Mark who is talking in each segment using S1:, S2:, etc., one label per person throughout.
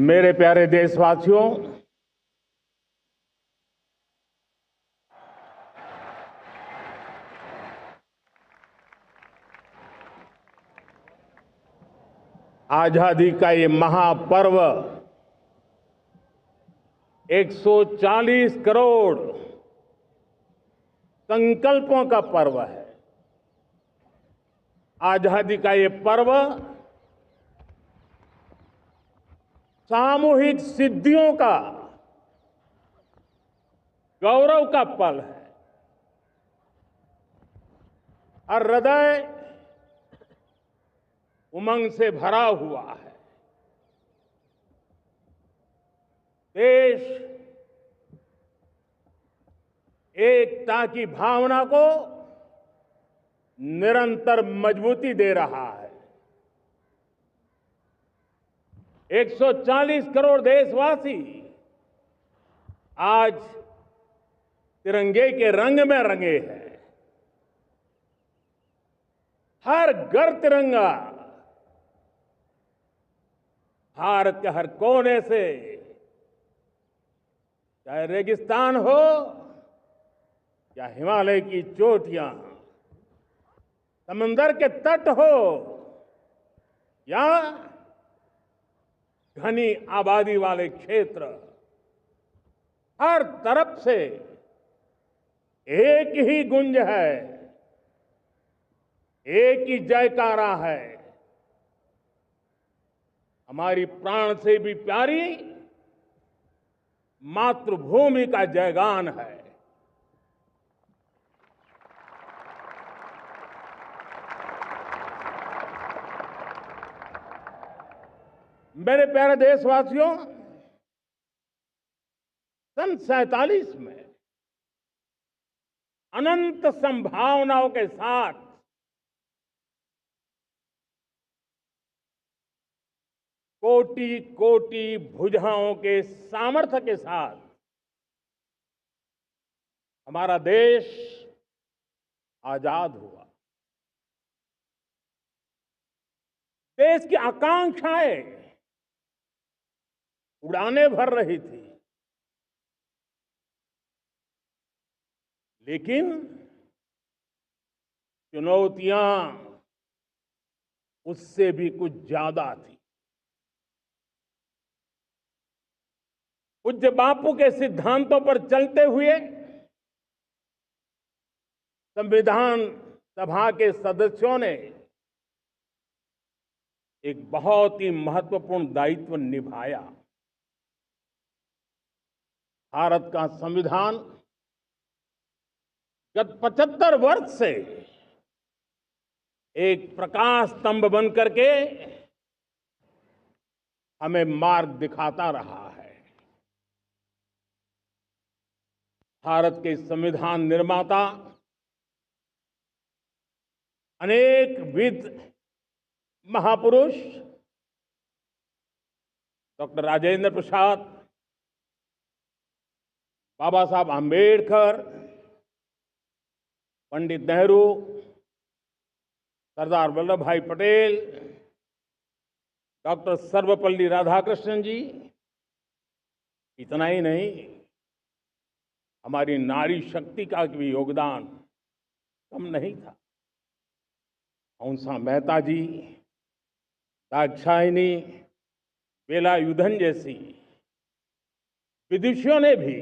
S1: मेरे प्यारे देशवासियों, आजादी का ये महापर्व 140 करोड़ संकल्पों का पर्व है। आजादी का ये पर्व सामूहिक सिद्धियों का गौरव का पल है। हर हृदय उमंग से भरा हुआ है। देश एकता की भावना को निरंतर मजबूती दे रहा है। 140 करोड़ देशवासी आज तिरंगे के रंग में रंगे हैं। हर घर तिरंगा, भारत के हर कोने से, चाहे रेगिस्तान हो या हिमालय की चोटियां, समंदर के तट हो या घनी आबादी वाले क्षेत्र, हर तरफ से एक ही गुंज है, एक ही जयकारा है। हमारी प्राण से भी प्यारी मातृभूमि का जयगान है। मेरे प्यारे देशवासियों, सन 47 में अनंत संभावनाओं के साथ कोटि कोटि भुजाओं के सामर्थ्य के साथ हमारा देश आजाद हुआ। देश की आकांक्षाएं उड़ानें भर रही थी, लेकिन चुनौतियां उससे भी कुछ ज्यादा थी। पूज्य बापू के सिद्धांतों पर चलते हुए संविधान सभा के सदस्यों ने एक बहुत ही महत्वपूर्ण दायित्व निभाया। भारत का संविधान गत 75 वर्ष से एक प्रकाश स्तंभ बन करके हमें मार्ग दिखाता रहा है। भारत के संविधान निर्माता अनेक विद महापुरुष डॉक्टर राजेंद्र प्रसाद, बाबा साहब आंबेडकर, पंडित नेहरू, सरदार वल्लभ भाई पटेल, डॉक्टर सर्वपल्ली राधाकृष्णन जी, इतना ही नहीं, हमारी नारी शक्ति का भी योगदान कम नहीं था। हंसा मेहता जी, दाक्षायणी, वेलायुधन जैसी विदुषियों ने भी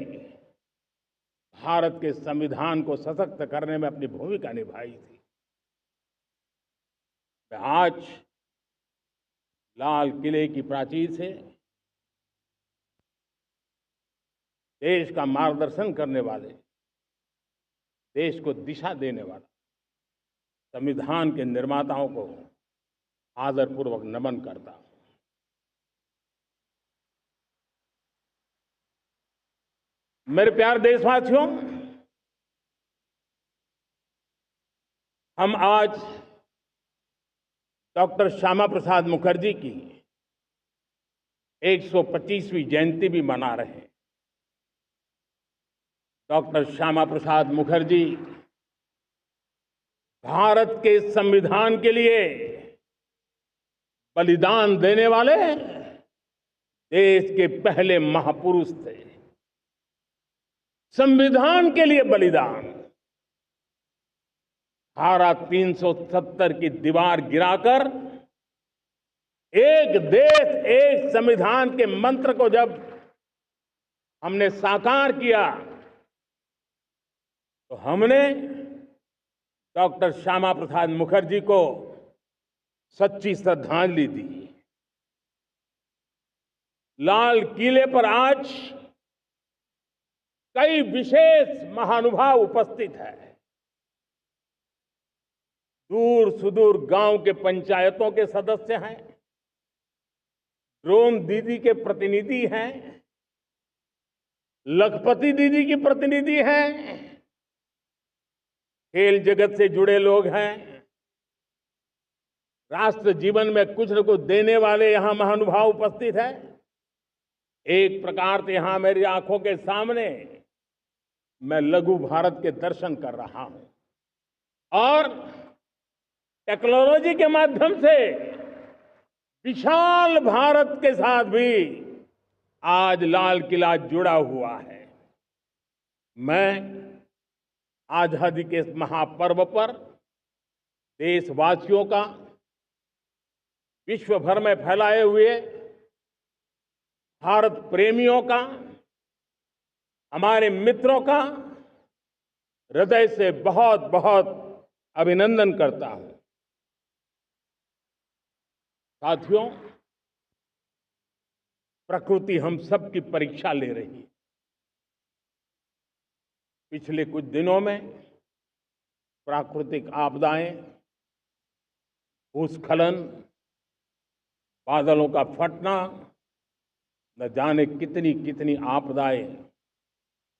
S1: भारत के संविधान को सशक्त करने में अपनी भूमिका निभाई थी। आज लाल किले की प्राचीर से देश का मार्गदर्शन करने वाले, देश को दिशा देने वाला संविधान के निर्माताओं को आदरपूर्वक नमन करता हूं। मेरे प्यारे देशवासियों, हम आज डॉक्टर श्यामा प्रसाद मुखर्जी की 125वीं जयंती भी मना रहे हैं। डॉक्टर श्यामा प्रसाद मुखर्जी भारत के संविधान के लिए बलिदान देने वाले देश के पहले महापुरुष थे। संविधान के लिए बलिदान, धारा 370 की दीवार गिराकर एक देश एक संविधान के मंत्र को जब हमने साकार किया तो हमने डॉक्टर श्यामा प्रसाद मुखर्जी को सच्ची श्रद्धांजलि दी। लाल किले पर आज कई विशेष महानुभाव उपस्थित हैं। दूर सुदूर गांव के पंचायतों के सदस्य हैं, ड्रोन दीदी के प्रतिनिधि हैं, लखपति दीदी की प्रतिनिधि हैं, खेल जगत से जुड़े लोग हैं, राष्ट्र जीवन में कुछ न कुछ देने वाले यहां महानुभाव उपस्थित हैं। एक प्रकार से यहां मेरी आंखों के सामने मैं लघु भारत के दर्शन कर रहा हूं और टेक्नोलॉजी के माध्यम से विशाल भारत के साथ भी आज लाल किला जुड़ा हुआ है। मैं आजादी के इस महापर्व पर देशवासियों का, विश्व भर में फैलाए हुए भारत प्रेमियों का, हमारे मित्रों का हृदय से बहुत बहुत अभिनंदन करता हूं। साथियों, प्रकृति हम सब की परीक्षा ले रही है। पिछले कुछ दिनों में प्राकृतिक आपदाएं, भूस्खलन, बादलों का फटना, न जाने कितनी कितनी आपदाएं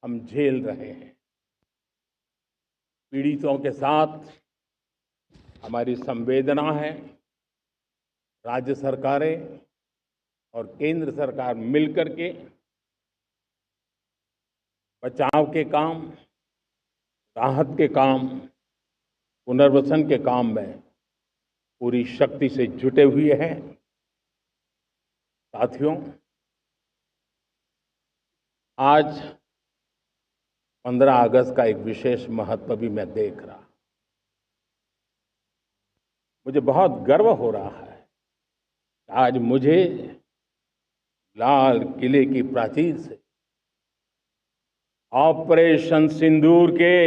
S1: हम झेल रहे हैं। पीड़ितों के साथ हमारी संवेदना है। राज्य सरकारें और केंद्र सरकार मिलकर के बचाव के काम, राहत के काम, पुनर्वसन के काम में पूरी शक्ति से जुटे हुए हैं। साथियों, आज 15 अगस्त का एक विशेष महत्व भी मैं देख रहा। मुझे बहुत गर्व हो रहा है। आज मुझे लाल किले की प्राचीर से ऑपरेशन सिंदूर के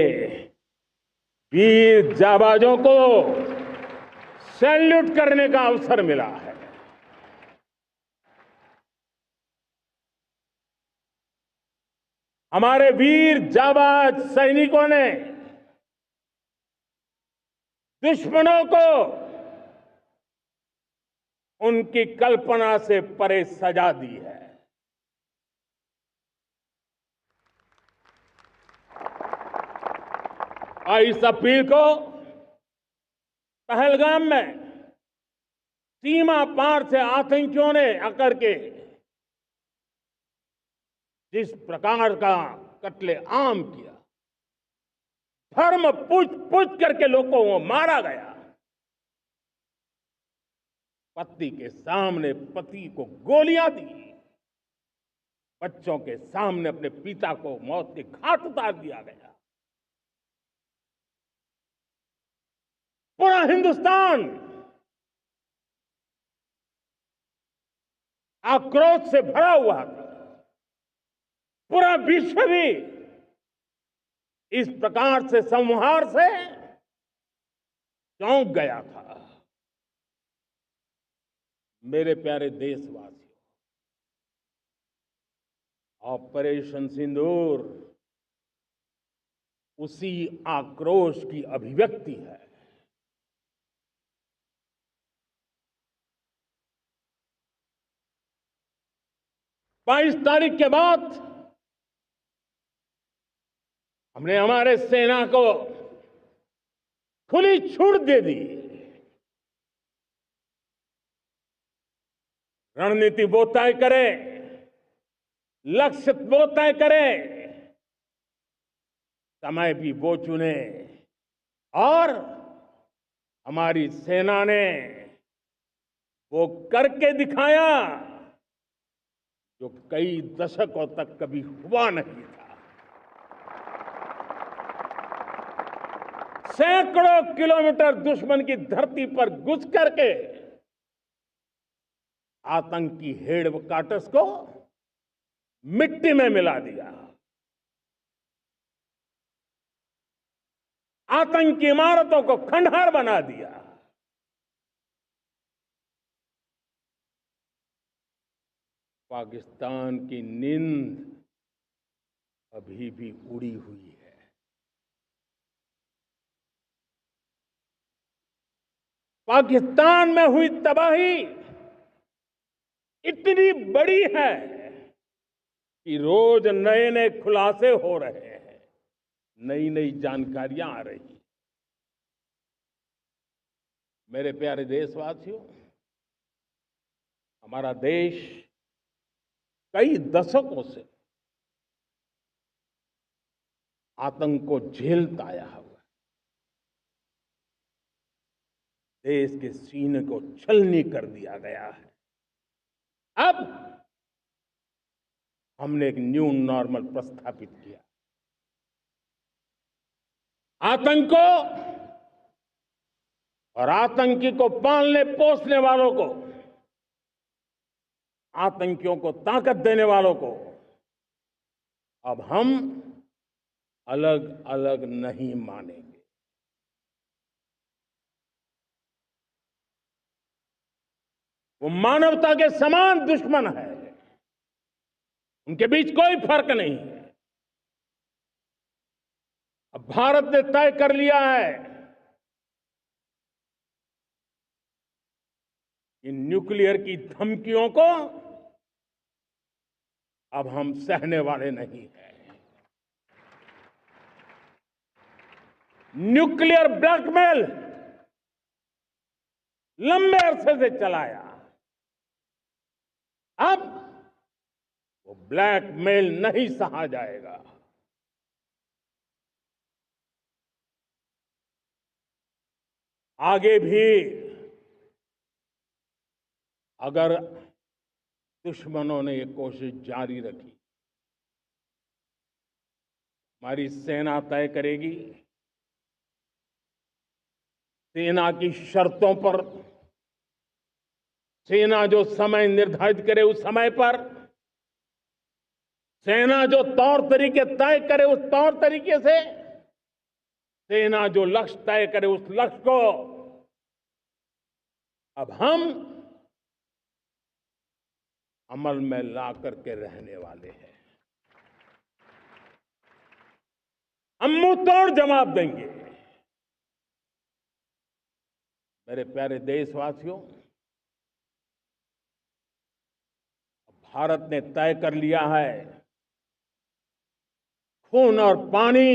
S1: वीर जाबाजों को सैल्यूट करने का अवसर मिला है। हमारे वीर जाबाज सैनिकों ने दुश्मनों को उनकी कल्पना से परे सजा दी है। और इस अपील को पहलगाम में सीमा पार से आतंकियों ने आकर के जिस प्रकार का कत्ले आम किया, धर्म पूछ करके लोगों को मारा गया। पत्नी के सामने पति को गोलियां दी, बच्चों के सामने अपने पिता को मौत के घाट उतार दिया गया। पूरा हिंदुस्तान आक्रोश से भरा हुआ था। पूरा विश्व भी इस प्रकार से संहार से चौंक गया था। मेरे प्यारे देशवासियों, ऑपरेशन सिंदूर उसी आक्रोश की अभिव्यक्ति है। बाईस तारीख के बाद हमने हमारे सेना को खुली छूट दे दी। रणनीति वो तय करे, लक्ष्य वो तय करे, समय भी वो चुने। और हमारी सेना ने वो करके दिखाया जो कई दशकों तक कभी हुआ नहीं था। सैकड़ों किलोमीटर दुश्मन की धरती पर घुस करके आतंकी हेडक्वार्टर्स को मिट्टी में मिला दिया, आतंकी इमारतों को खंडहर बना दिया। पाकिस्तान की नींद अभी भी उड़ी हुई है। पाकिस्तान में हुई तबाही इतनी बड़ी है कि रोज नए नए खुलासे हो रहे हैं, नई नई जानकारियां आ रही हैं। मेरे प्यारे देशवासियों, हमारा देश कई दशकों से आतंक को झेलता आया हुआ है। देश के सीने को छलनी कर दिया गया है। अब हमने एक न्यू नॉर्मल प्रस्थापित किया। आतंक को और आतंकी को पालने पोसने वालों को, आतंकियों को ताकत देने वालों को अब हम अलग अलग नहीं मानेंगे। वो मानवता के समान दुश्मन है, उनके बीच कोई फर्क नहीं है। अब भारत ने तय कर लिया है कि न्यूक्लियर की धमकियों को अब हम सहने वाले नहीं हैं। न्यूक्लियर ब्लैकमेल लंबे अरसे से चलाया, अब वो ब्लैकमेल नहीं सहा जाएगा। आगे भी अगर दुश्मनों ने ये कोशिश जारी रखी, हमारी सेना तय करेगी, सेना की शर्तों पर, सेना जो समय निर्धारित करे उस समय पर, सेना जो तौर तरीके तय करे उस तौर तरीके से, सेना जो लक्ष्य तय करे उस लक्ष्य को अब हम अमल में ला करके रहने वाले हैं। हम मुंह तोड़ जवाब देंगे। मेरे प्यारे देशवासियों, भारत ने तय कर लिया है, खून और पानी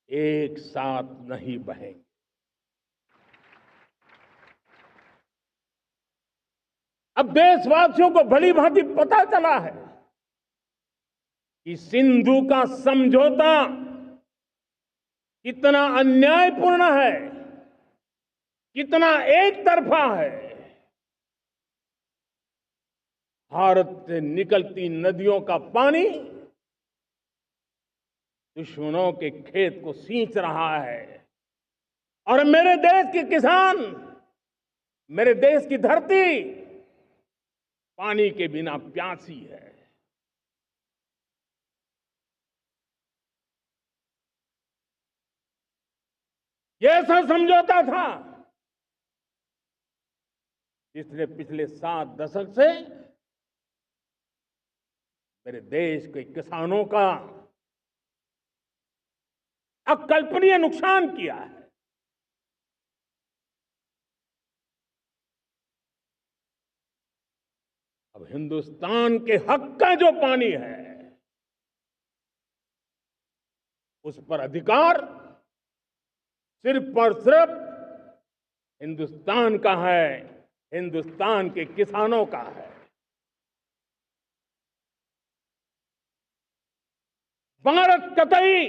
S1: एक साथ नहीं बहेंगे। अब देशवासियों को भली भांति पता चला है कि सिंधु का समझौता कितना अन्यायपूर्ण है, कितना एक तरफा है। भारत से निकलती नदियों का पानी दुश्मनों के खेत को सींच रहा है और मेरे देश के किसान, मेरे देश की धरती पानी के बिना प्यासी है। ये ऐसा समझौता था जिसने पिछले 7 दशक से मेरे देश के किसानों का अकल्पनीय नुकसान किया है। अब हिंदुस्तान के हक का जो पानी है उस पर अधिकार सिर्फ और सिर्फ हिंदुस्तान का है, हिंदुस्तान के किसानों का है। भारत कतई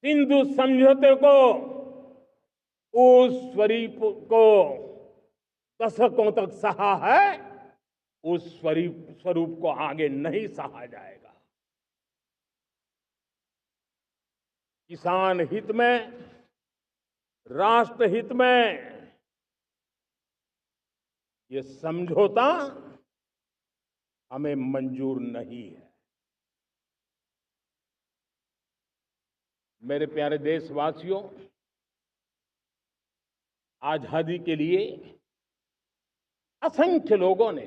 S1: सिंधु समझौते को, उस स्वरूप को दशकों तक सहा है, उस स्वरूप को आगे नहीं सहा जाएगा। किसान हित में, राष्ट्र हित में ये समझौता हमें मंजूर नहीं है। मेरे प्यारे देशवासियों, आजादी के लिए असंख्य लोगों ने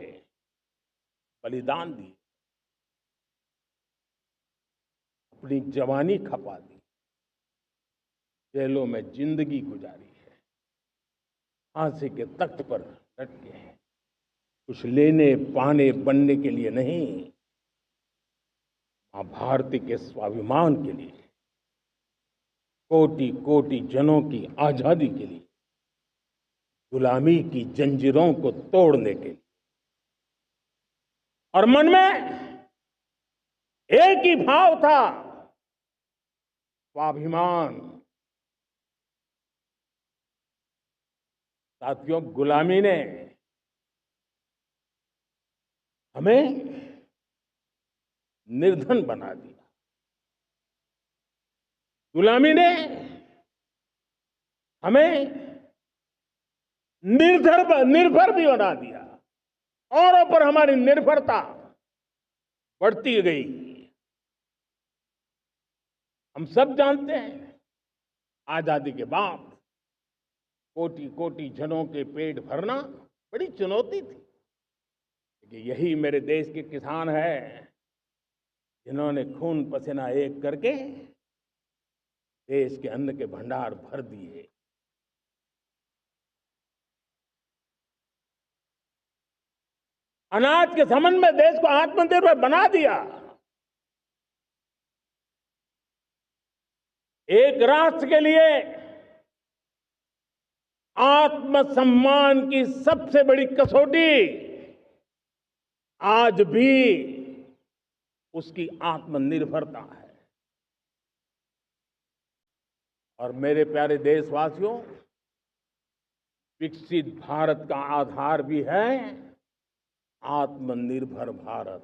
S1: बलिदान दी, अपनी जवानी खपा दी, जेलों में जिंदगी गुजारी है, फांसी के तख्त पर लटके हैं, कुछ लेने पाने बनने के लिए नहीं, मां भारती के स्वाभिमान के लिए, कोटि कोटि जनों की आजादी के लिए, गुलामी की जंजीरों को तोड़ने के लिए। और मन में एक ही भाव था, स्वाभिमान। साथियों, गुलामी ने हमें निर्धन बना दिया, गुलामी ने हमें निर्भर भी बना दिया, औरों पर हमारी निर्भरता बढ़ती गई। हम सब जानते हैं, आजादी के बाद कोटि कोटि जनों के पेट भरना बड़ी चुनौती थी, लेकिन यही मेरे देश के किसान हैं जिन्होंने खून पसीना एक करके देश के अन्न के भंडार भर दिए। अनाज के संबंध में देश को आत्मनिर्भर बना दिया। एक राष्ट्र के लिए आत्मसम्मान की सबसे बड़ी कसौटी आज भी उसकी आत्मनिर्भरता है। और मेरे प्यारे देशवासियों, विकसित भारत का आधार भी है आत्मनिर्भर भारत।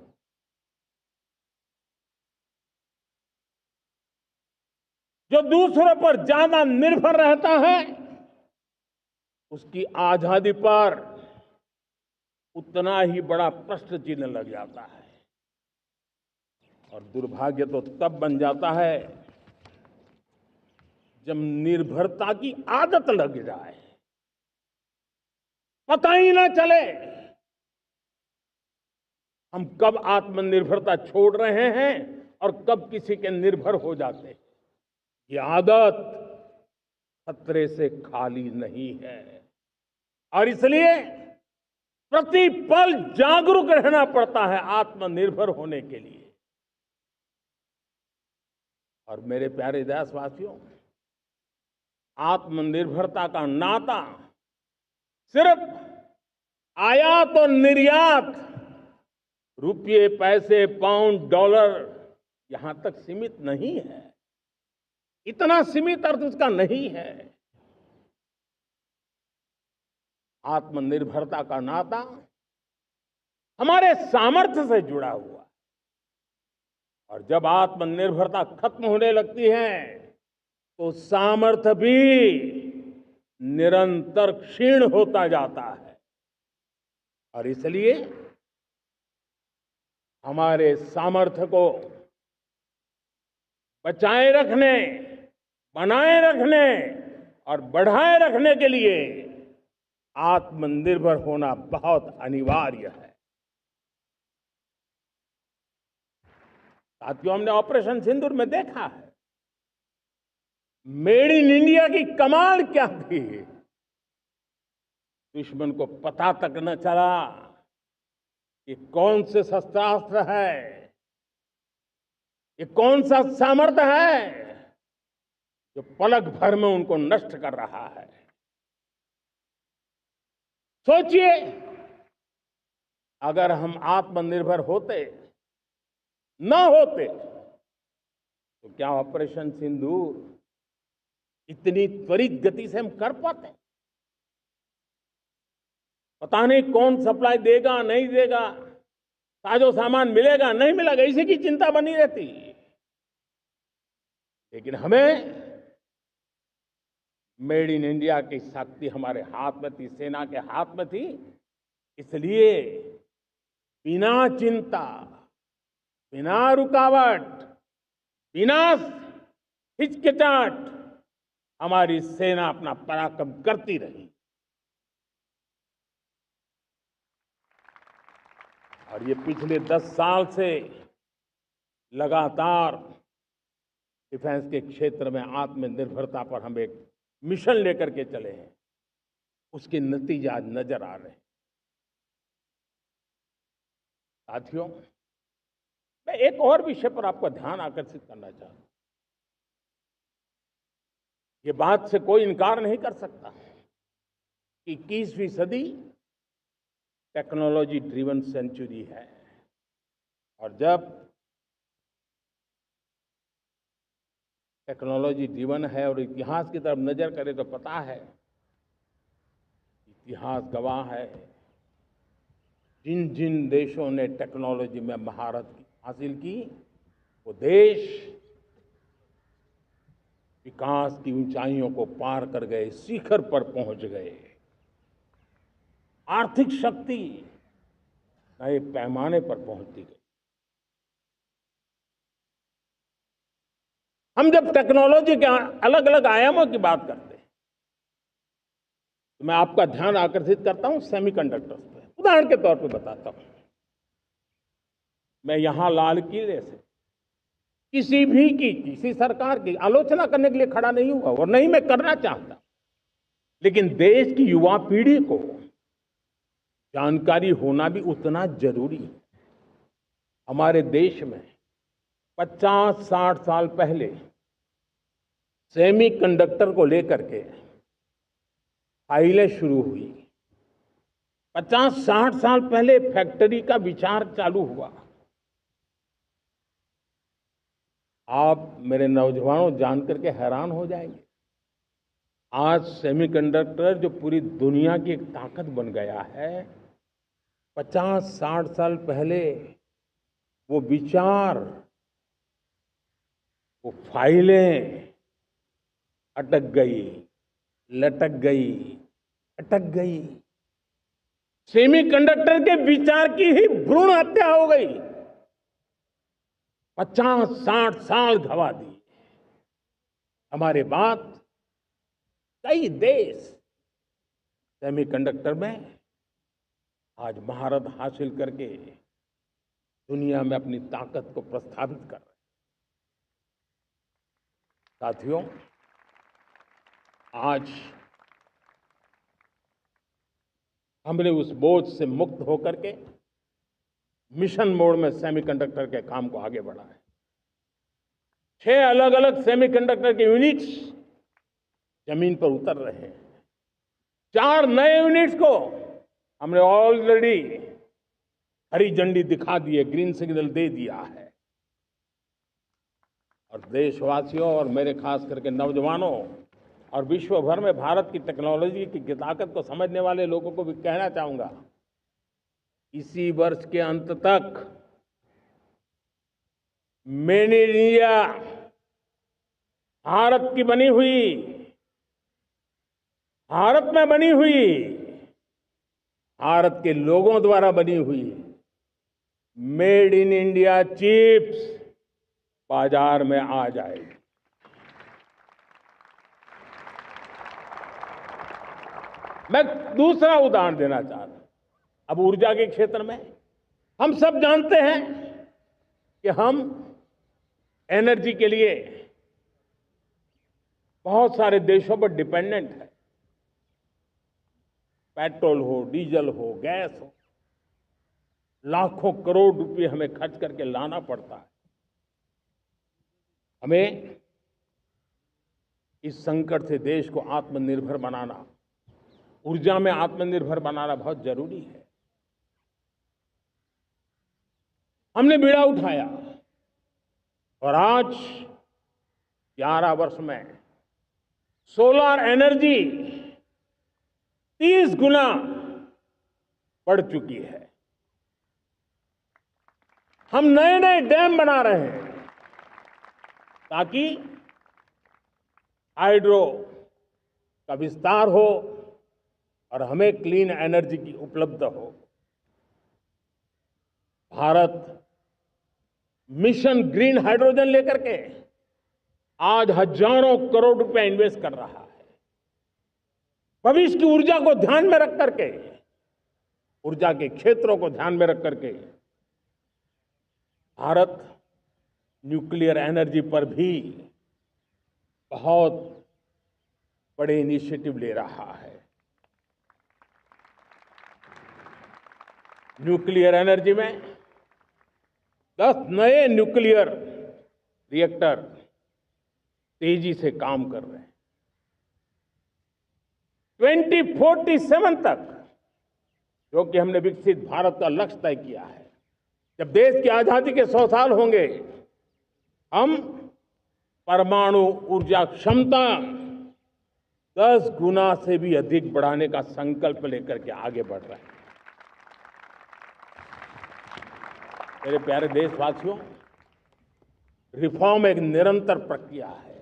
S1: जो दूसरों पर ज्यादा निर्भर रहता है, उसकी आजादी पर उतना ही बड़ा प्रश्न चिन्ह लग जाता है। और दुर्भाग्य तो तब बन जाता है जब निर्भरता की आदत लग जाए, पता ही ना चले हम कब आत्मनिर्भरता छोड़ रहे हैं और कब किसी के निर्भर हो जाते हैं। ये आदत खतरे से खाली नहीं है और इसलिए प्रतिपल जागरूक रहना पड़ता है आत्मनिर्भर होने के लिए। और मेरे प्यारे देशवासियों, आत्मनिर्भरता का नाता सिर्फ आयात और निर्यात, रुपये, पैसे, पाउंड, डॉलर यहां तक सीमित नहीं है। इतना सीमित अर्थ उसका नहीं है। आत्मनिर्भरता का नाता हमारे सामर्थ्य से जुड़ा हुआ है। और जब आत्मनिर्भरता खत्म होने लगती है तो सामर्थ्य भी निरंतर क्षीण होता जाता है। और इसलिए हमारे सामर्थ्य को बचाए रखने, बनाए रखने और बढ़ाए रखने के लिए आत्मनिर्भर होना बहुत अनिवार्य है। साथियों, हमने ऑपरेशन सिंदूर में देखा है मेड इन इंडिया की कमाल क्या थी। दुश्मन को पता तक न चला कि कौन से शस्त्रास्त्र है, ये कौन सा सामर्थ्य है जो पलक भर में उनको नष्ट कर रहा है। सोचिए, अगर हम आत्मनिर्भर होते न होते तो क्या ऑपरेशन सिंदूर इतनी त्वरित गति से हम कर पाते? पता नहीं कौन सप्लाई देगा नहीं देगा, साजो सामान मिलेगा नहीं मिलेगा, इसी की चिंता बनी रहती। लेकिन हमें मेड इन इंडिया की शक्ति हमारे हाथ में थी, सेना के हाथ में थी। इसलिए बिना चिंता, बिना रुकावट, बिना हिचकिचाहट हमारी सेना अपना पराक्रम करती रही। और ये पिछले 10 साल से लगातार डिफेंस के क्षेत्र में आत्मनिर्भरता पर हम एक मिशन लेकर के चले हैं, उसके नतीजे आज नजर आ रहे हैं। साथियों, मैं एक और विषय पर आपका ध्यान आकर्षित करना चाहता हूं। ये बात से कोई इनकार नहीं कर सकता कि 21वीं सदी टेक्नोलॉजी ड्रिवन सेंचुरी है। और जब टेक्नोलॉजी ड्रिवन है और इतिहास की तरफ नजर करें तो पता है, इतिहास गवाह है, जिन जिन देशों ने टेक्नोलॉजी में महारत हासिल की, वो देश विकास की ऊंचाइयों को पार कर गए, शिखर पर पहुंच गए। आर्थिक शक्ति नए पैमाने पर पहुंचती गई। हम जब टेक्नोलॉजी के अलग अलग आयामों की बात करते हैं तो मैं आपका ध्यान आकर्षित करता हूं सेमीकंडक्टर्स पे। उदाहरण के तौर पे बताता हूं, मैं यहां लाल किले से किसी सरकार की आलोचना करने के लिए खड़ा नहीं हुआ और नहीं मैं करना चाहता, लेकिन देश की युवा पीढ़ी को जानकारी होना भी उतना जरूरी है। हमारे देश में 50-60 साल पहले सेमीकंडक्टर को लेकर के फाइलें शुरू हुई। 50-60 साल पहले फैक्ट्री का विचार चालू हुआ। आप मेरे नौजवानों जानकर के हैरान हो जाएंगे, आज सेमीकंडक्टर जो पूरी दुनिया की एक ताकत बन गया है, 50-60 साल पहले वो विचार, वो फाइलें अटक गई, लटक गई, अटक गई। सेमीकंडक्टर के विचार की ही भ्रूण हत्या हो गई। 50-60 साल गवा दिए। हमारे बाद कई देश सेमीकंडक्टर में आज महारत हासिल करके दुनिया में अपनी ताकत को प्रस्थापित कर रहे हैं। साथियों, आज हमने उस बोझ से मुक्त होकर के मिशन मोड में सेमीकंडक्टर के काम को आगे बढ़ाया। 6 अलग अलग सेमीकंडक्टर के यूनिट्स जमीन पर उतर रहे हैं। 4 नए यूनिट्स को हमने ऑलरेडी हरी झंडी दिखा दी है, ग्रीन सिग्नल दे दिया है। और देशवासियों और मेरे खास करके नौजवानों और विश्व भर में भारत की टेक्नोलॉजी की ताकत को समझने वाले लोगों को भी कहना चाहूंगा, इसी वर्ष के अंत तक मेड इन इंडिया, भारत की बनी हुई, भारत में बनी हुई, भारत के लोगों द्वारा बनी हुई मेड इन इंडिया चिप्स बाजार में आ जाएगी। मैं दूसरा उदाहरण देना चाहता हूं। अब ऊर्जा के क्षेत्र में हम सब जानते हैं कि हम एनर्जी के लिए बहुत सारे देशों पर डिपेंडेंट है। पेट्रोल हो, डीजल हो, गैस हो, लाखों करोड़ रुपए हमें खर्च करके लाना पड़ता है। हमें इस संकट से देश को आत्मनिर्भर बनाना, ऊर्जा में आत्मनिर्भर बनाना बहुत जरूरी है। हमने बीड़ा उठाया और आज 11 वर्ष में सोलर एनर्जी 30 गुना बढ़ चुकी है। हम नए नए डैम बना रहे हैं ताकि हाइड्रो का विस्तार हो और हमें क्लीन एनर्जी की उपलब्ध हो। भारत मिशन ग्रीन हाइड्रोजन लेकर के आज हजारों करोड़ रुपए इन्वेस्ट कर रहा है। भविष्य की ऊर्जा को ध्यान में रख करके, ऊर्जा के क्षेत्रों को ध्यान में रख करके भारत न्यूक्लियर एनर्जी पर भी बहुत बड़े इनिशिएटिव ले रहा है। न्यूक्लियर एनर्जी में 10 नए न्यूक्लियर रिएक्टर तेजी से काम कर रहे हैं। 2047 तक, जो कि हमने विकसित भारत का लक्ष्य तय किया है, जब देश की आजादी के 100 साल होंगे, हम परमाणु ऊर्जा क्षमता 10 गुना से भी अधिक बढ़ाने का संकल्प लेकर के आगे बढ़ रहे हैं। मेरे प्यारे देशवासियों, रिफॉर्म एक निरंतर प्रक्रिया है।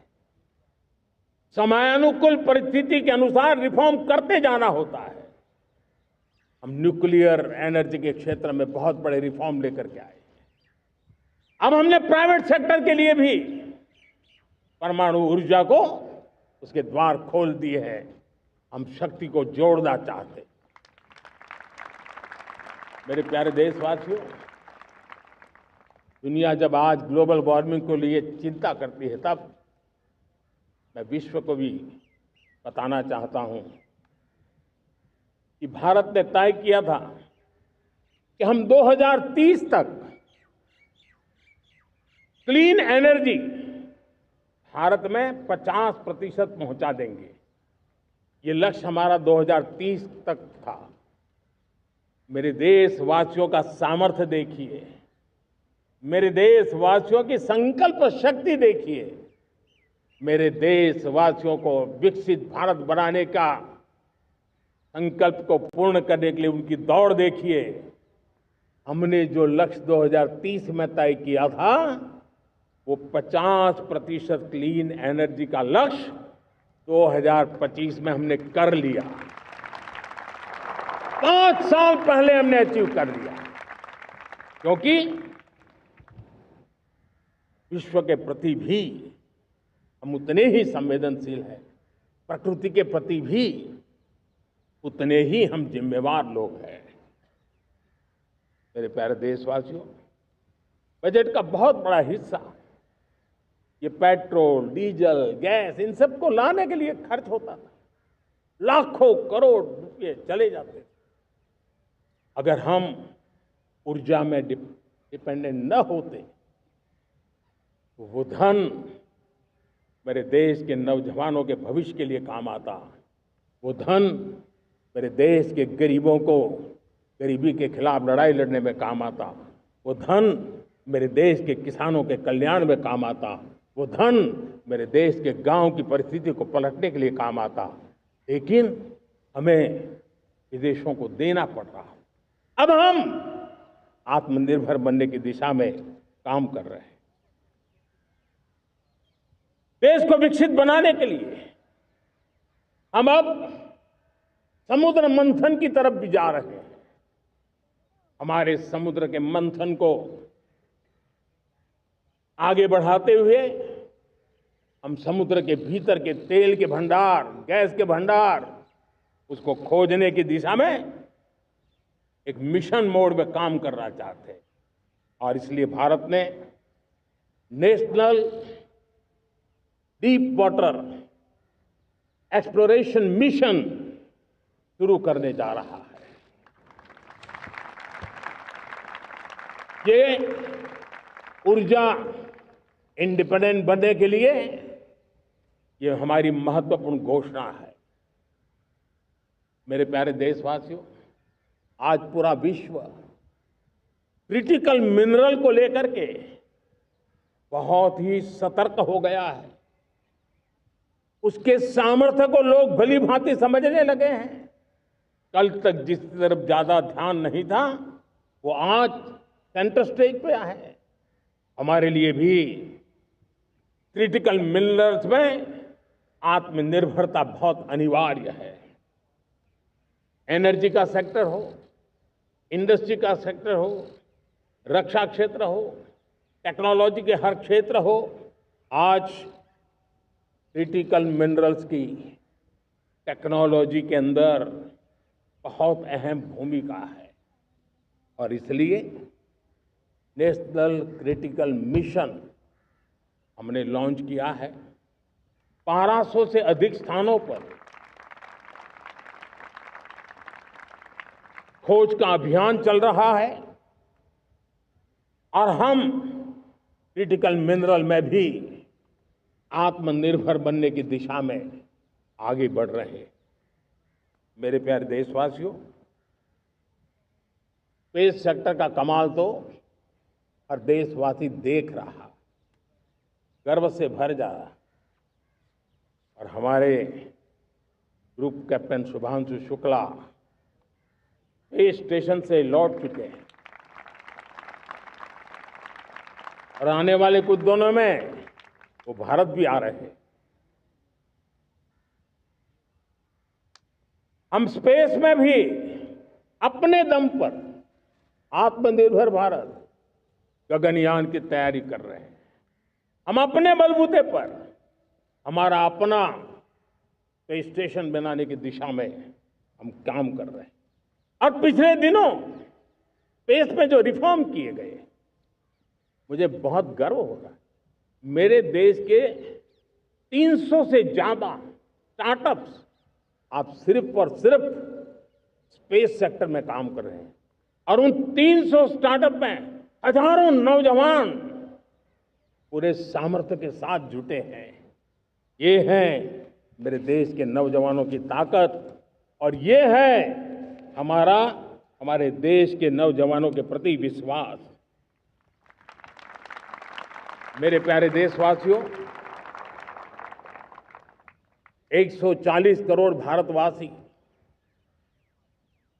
S1: समयानुकूल परिस्थिति के अनुसार रिफॉर्म करते जाना होता है। हम न्यूक्लियर एनर्जी के क्षेत्र में बहुत बड़े रिफॉर्म लेकर के आए। अब हमने प्राइवेट सेक्टर के लिए भी परमाणु ऊर्जा को उसके द्वार खोल दिए हैं। हम शक्ति को जोड़ना चाहते। मेरे प्यारे देशवासियों, दुनिया जब आज ग्लोबल वार्मिंग को लिए चिंता करती है, तब मैं विश्व को भी बताना चाहता हूं कि भारत ने तय किया था कि हम 2030 तक क्लीन एनर्जी भारत में 50% पहुंचा देंगे। ये लक्ष्य हमारा 2030 तक था। मेरे देशवासियों का सामर्थ्य देखिए, मेरे देशवासियों की संकल्प शक्ति देखिए, मेरे देशवासियों को विकसित भारत बनाने का संकल्प को पूर्ण करने के लिए उनकी दौड़ देखिए। हमने जो लक्ष्य 2030 में तय किया था, वो 50% क्लीन एनर्जी का लक्ष्य 2025 में हमने कर लिया। 5 साल पहले हमने अचीव कर लिया, क्योंकि विश्व के प्रति भी हम उतने ही संवेदनशील हैं, प्रकृति के प्रति भी उतने ही हम जिम्मेवार लोग हैं। मेरे प्यारे देशवासियों, बजट का बहुत बड़ा हिस्सा ये पेट्रोल, डीजल, गैस, इन सबको लाने के लिए खर्च होता था। लाखों करोड़ रुपए चले जाते थे। अगर हम ऊर्जा में डिपेंडेंट न होते, तो वो धन मेरे देश के नौजवानों के भविष्य के लिए काम आता। वो धन मेरे देश के गरीबों को गरीबी के खिलाफ लड़ाई लड़ने में काम आता। वो धन मेरे देश के किसानों के कल्याण में काम आता। वो धन मेरे देश के गांव की परिस्थिति को पलटने के लिए काम आता। लेकिन हमें विदेशों को देना पड़ रहा। अब हम आत्मनिर्भर बनने की दिशा में काम कर रहे हैं। देश को विकसित बनाने के लिए हम अब समुद्र मंथन की तरफ भी जा रहे हैं। हमारे समुद्र के मंथन को आगे बढ़ाते हुए हम समुद्र के भीतर के तेल के भंडार, गैस के भंडार, उसको खोजने की दिशा में एक मिशन मोड में काम करना चाहते हैं। और इसलिए भारत ने national deep water exploration mission शुरू करने जा रहा है। ये ऊर्जा इंडिपेंडेंट बनने के लिए ये हमारी महत्वपूर्ण घोषणा है। मेरे प्यारे देशवासियों, आज पूरा विश्व क्रिटिकल मिनरल को लेकर के बहुत ही सतर्क हो गया है। उसके सामर्थ्य को लोग भली भांति समझने लगे हैं। कल तक जिस तरफ ज्यादा ध्यान नहीं था, वो आज सेंटर स्टेज पे है। हमारे लिए भी क्रिटिकल मिनरल्स में आत्मनिर्भरता बहुत अनिवार्य है। एनर्जी का सेक्टर हो, इंडस्ट्री का सेक्टर हो, रक्षा क्षेत्र हो, टेक्नोलॉजी के हर क्षेत्र हो, आज क्रिटिकल मिनरल्स की टेक्नोलॉजी के अंदर बहुत अहम भूमिका है। और इसलिए नेशनल क्रिटिकल मिशन हमने लॉन्च किया है। 1200 से अधिक स्थानों पर खोज का अभियान चल रहा है और हम क्रिटिकल मिनरल में भी आत्मनिर्भर बनने की दिशा में आगे बढ़ रहे हैं। मेरे प्यारे देशवासियों, स्पेस सेक्टर का कमाल तो हर देशवासी देख रहा, गर्व से भर जा रहा। और हमारे group captain Shubhanshu Shukla space station से लौट चुके हैं और आने वाले कुछ दिनों में वो भारत भी आ रहे हैं। हम स्पेस में भी अपने दम पर आत्मनिर्भर भारत गगनयान की तैयारी कर रहे हैं। हम अपने बलबूते पर हमारा अपना स्पेस स्टेशन बनाने की दिशा में हम काम कर रहे हैं। और पिछले दिनों स्पेस में जो रिफॉर्म किए गए, मुझे बहुत गर्व हो रहा है। मेरे देश के 300 से ज्यादा स्टार्टअप्स आप सिर्फ और सिर्फ स्पेस सेक्टर में काम कर रहे हैं और उन 300 स्टार्टअप में हजारों नौजवान पूरे सामर्थ्य के साथ जुटे हैं। ये है मेरे देश के नौजवानों की ताकत और ये है हमारे देश के नौजवानों के प्रति विश्वास। मेरे प्यारे देशवासियों, 140 करोड़ भारतवासी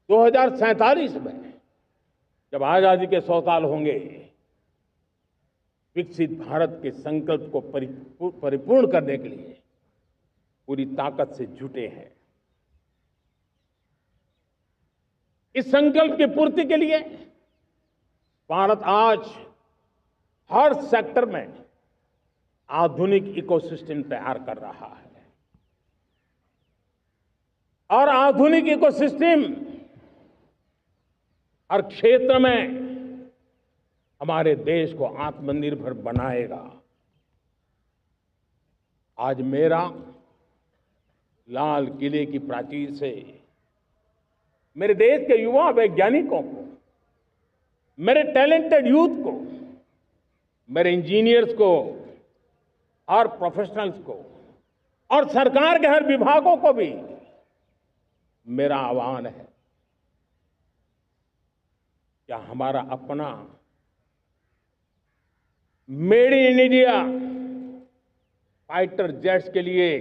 S1: 2047 में जब आजादी के 100 साल होंगे, विकसित भारत के संकल्प को परिपूर्ण करने के लिए पूरी ताकत से जुटे हैं। इस संकल्प की पूर्ति के लिए भारत आज हर सेक्टर में आधुनिक इकोसिस्टम तैयार कर रहा है और आधुनिक इकोसिस्टम हर क्षेत्र में हमारे देश को आत्मनिर्भर बनाएगा। आज मेरा लाल किले की प्राचीर से मेरे देश के युवा वैज्ञानिकों को, मेरे टैलेंटेड यूथ को, मेरे इंजीनियर्स को और प्रोफेशनल्स को और सरकार के हर विभागों को भी मेरा आह्वान है, क्या हमारा अपना made in India fighter jets के लिए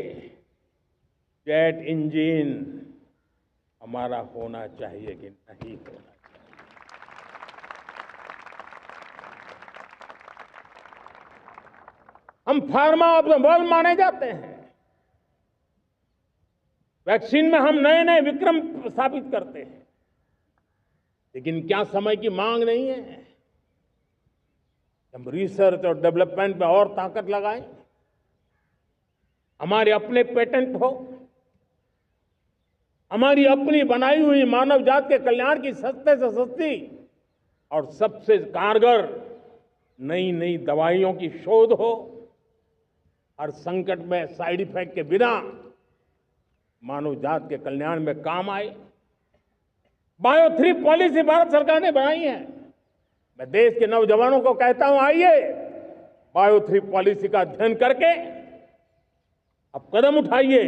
S1: जेट इंजन हमारा होना चाहिए कि नहीं होना चाहिए? हम फार्मा ऑफ द वर्ल्ड माने जाते हैं। वैक्सीन में हम नए नए विक्रम स्थापित करते हैं, लेकिन क्या समय की मांग नहीं है? हम रिसर्च और डेवलपमेंट में और ताकत लगाएं, हमारे अपने पेटेंट हो, हमारी अपनी बनाई हुई मानव जात के कल्याण की सस्ते से सस्ती और सबसे कारगर नई नई दवाइयों की शोध हो, हर संकट में साइड इफेक्ट के बिना मानव जात के कल्याण में काम आए। बायो 3 पॉलिसी भारत सरकार ने बनाई है। मैं देश के नौजवानों को कहता हूं, आइए बायो 3 पॉलिसी का अध्ययन करके अब कदम उठाइए।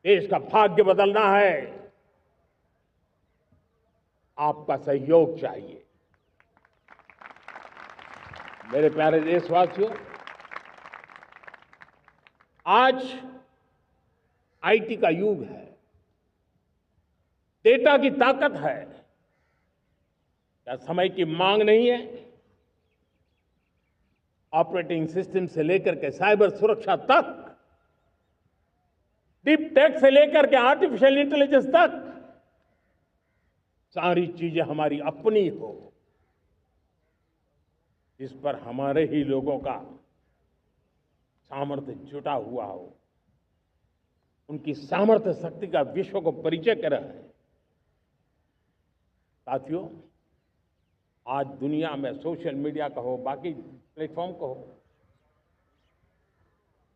S1: देश का भाग्य बदलना है, आपका सहयोग चाहिए। मेरे प्यारे देशवासियों, आज आईटी का युग है, डेटा की ताकत है। क्या समय की मांग नहीं है? ऑपरेटिंग सिस्टम से लेकर के साइबर सुरक्षा तक, डीप टेक से लेकर के आर्टिफिशियल इंटेलिजेंस तक, सारी चीजें हमारी अपनी हो, जिस पर हमारे ही लोगों का सामर्थ्य जुटा हुआ हो, उनकी सामर्थ्य शक्ति का विश्व को परिचय कराए। साथियों, आज दुनिया में सोशल मीडिया कहो, बाकी प्लेटफॉर्म कहो,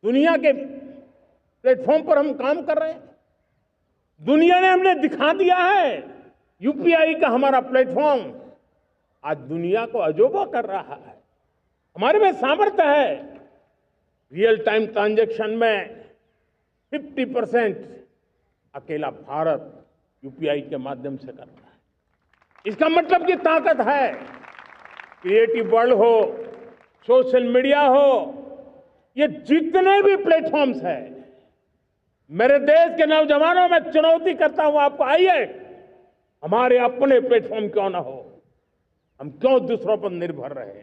S1: दुनिया के प्लेटफॉर्म पर हम काम कर रहे हैं। दुनिया ने हमने दिखा दिया है, यूपीआई का हमारा प्लेटफॉर्म आज दुनिया को अजोबा कर रहा है। हमारे में सामर्थ्य है। रियल टाइम ट्रांजैक्शन में 50% अकेला भारत यूपीआई के माध्यम से कर रहा है। इसका मतलब की ताकत है। क्रिएटिव वर्ल्ड हो, सोशल मीडिया हो, ये जितने भी प्लेटफॉर्म्स हैं, मेरे देश के नौजवानों में चुनौती करता हूं आपको, आइए हमारे अपने प्लेटफॉर्म क्यों ना हो, हम क्यों दूसरों पर निर्भर रहे,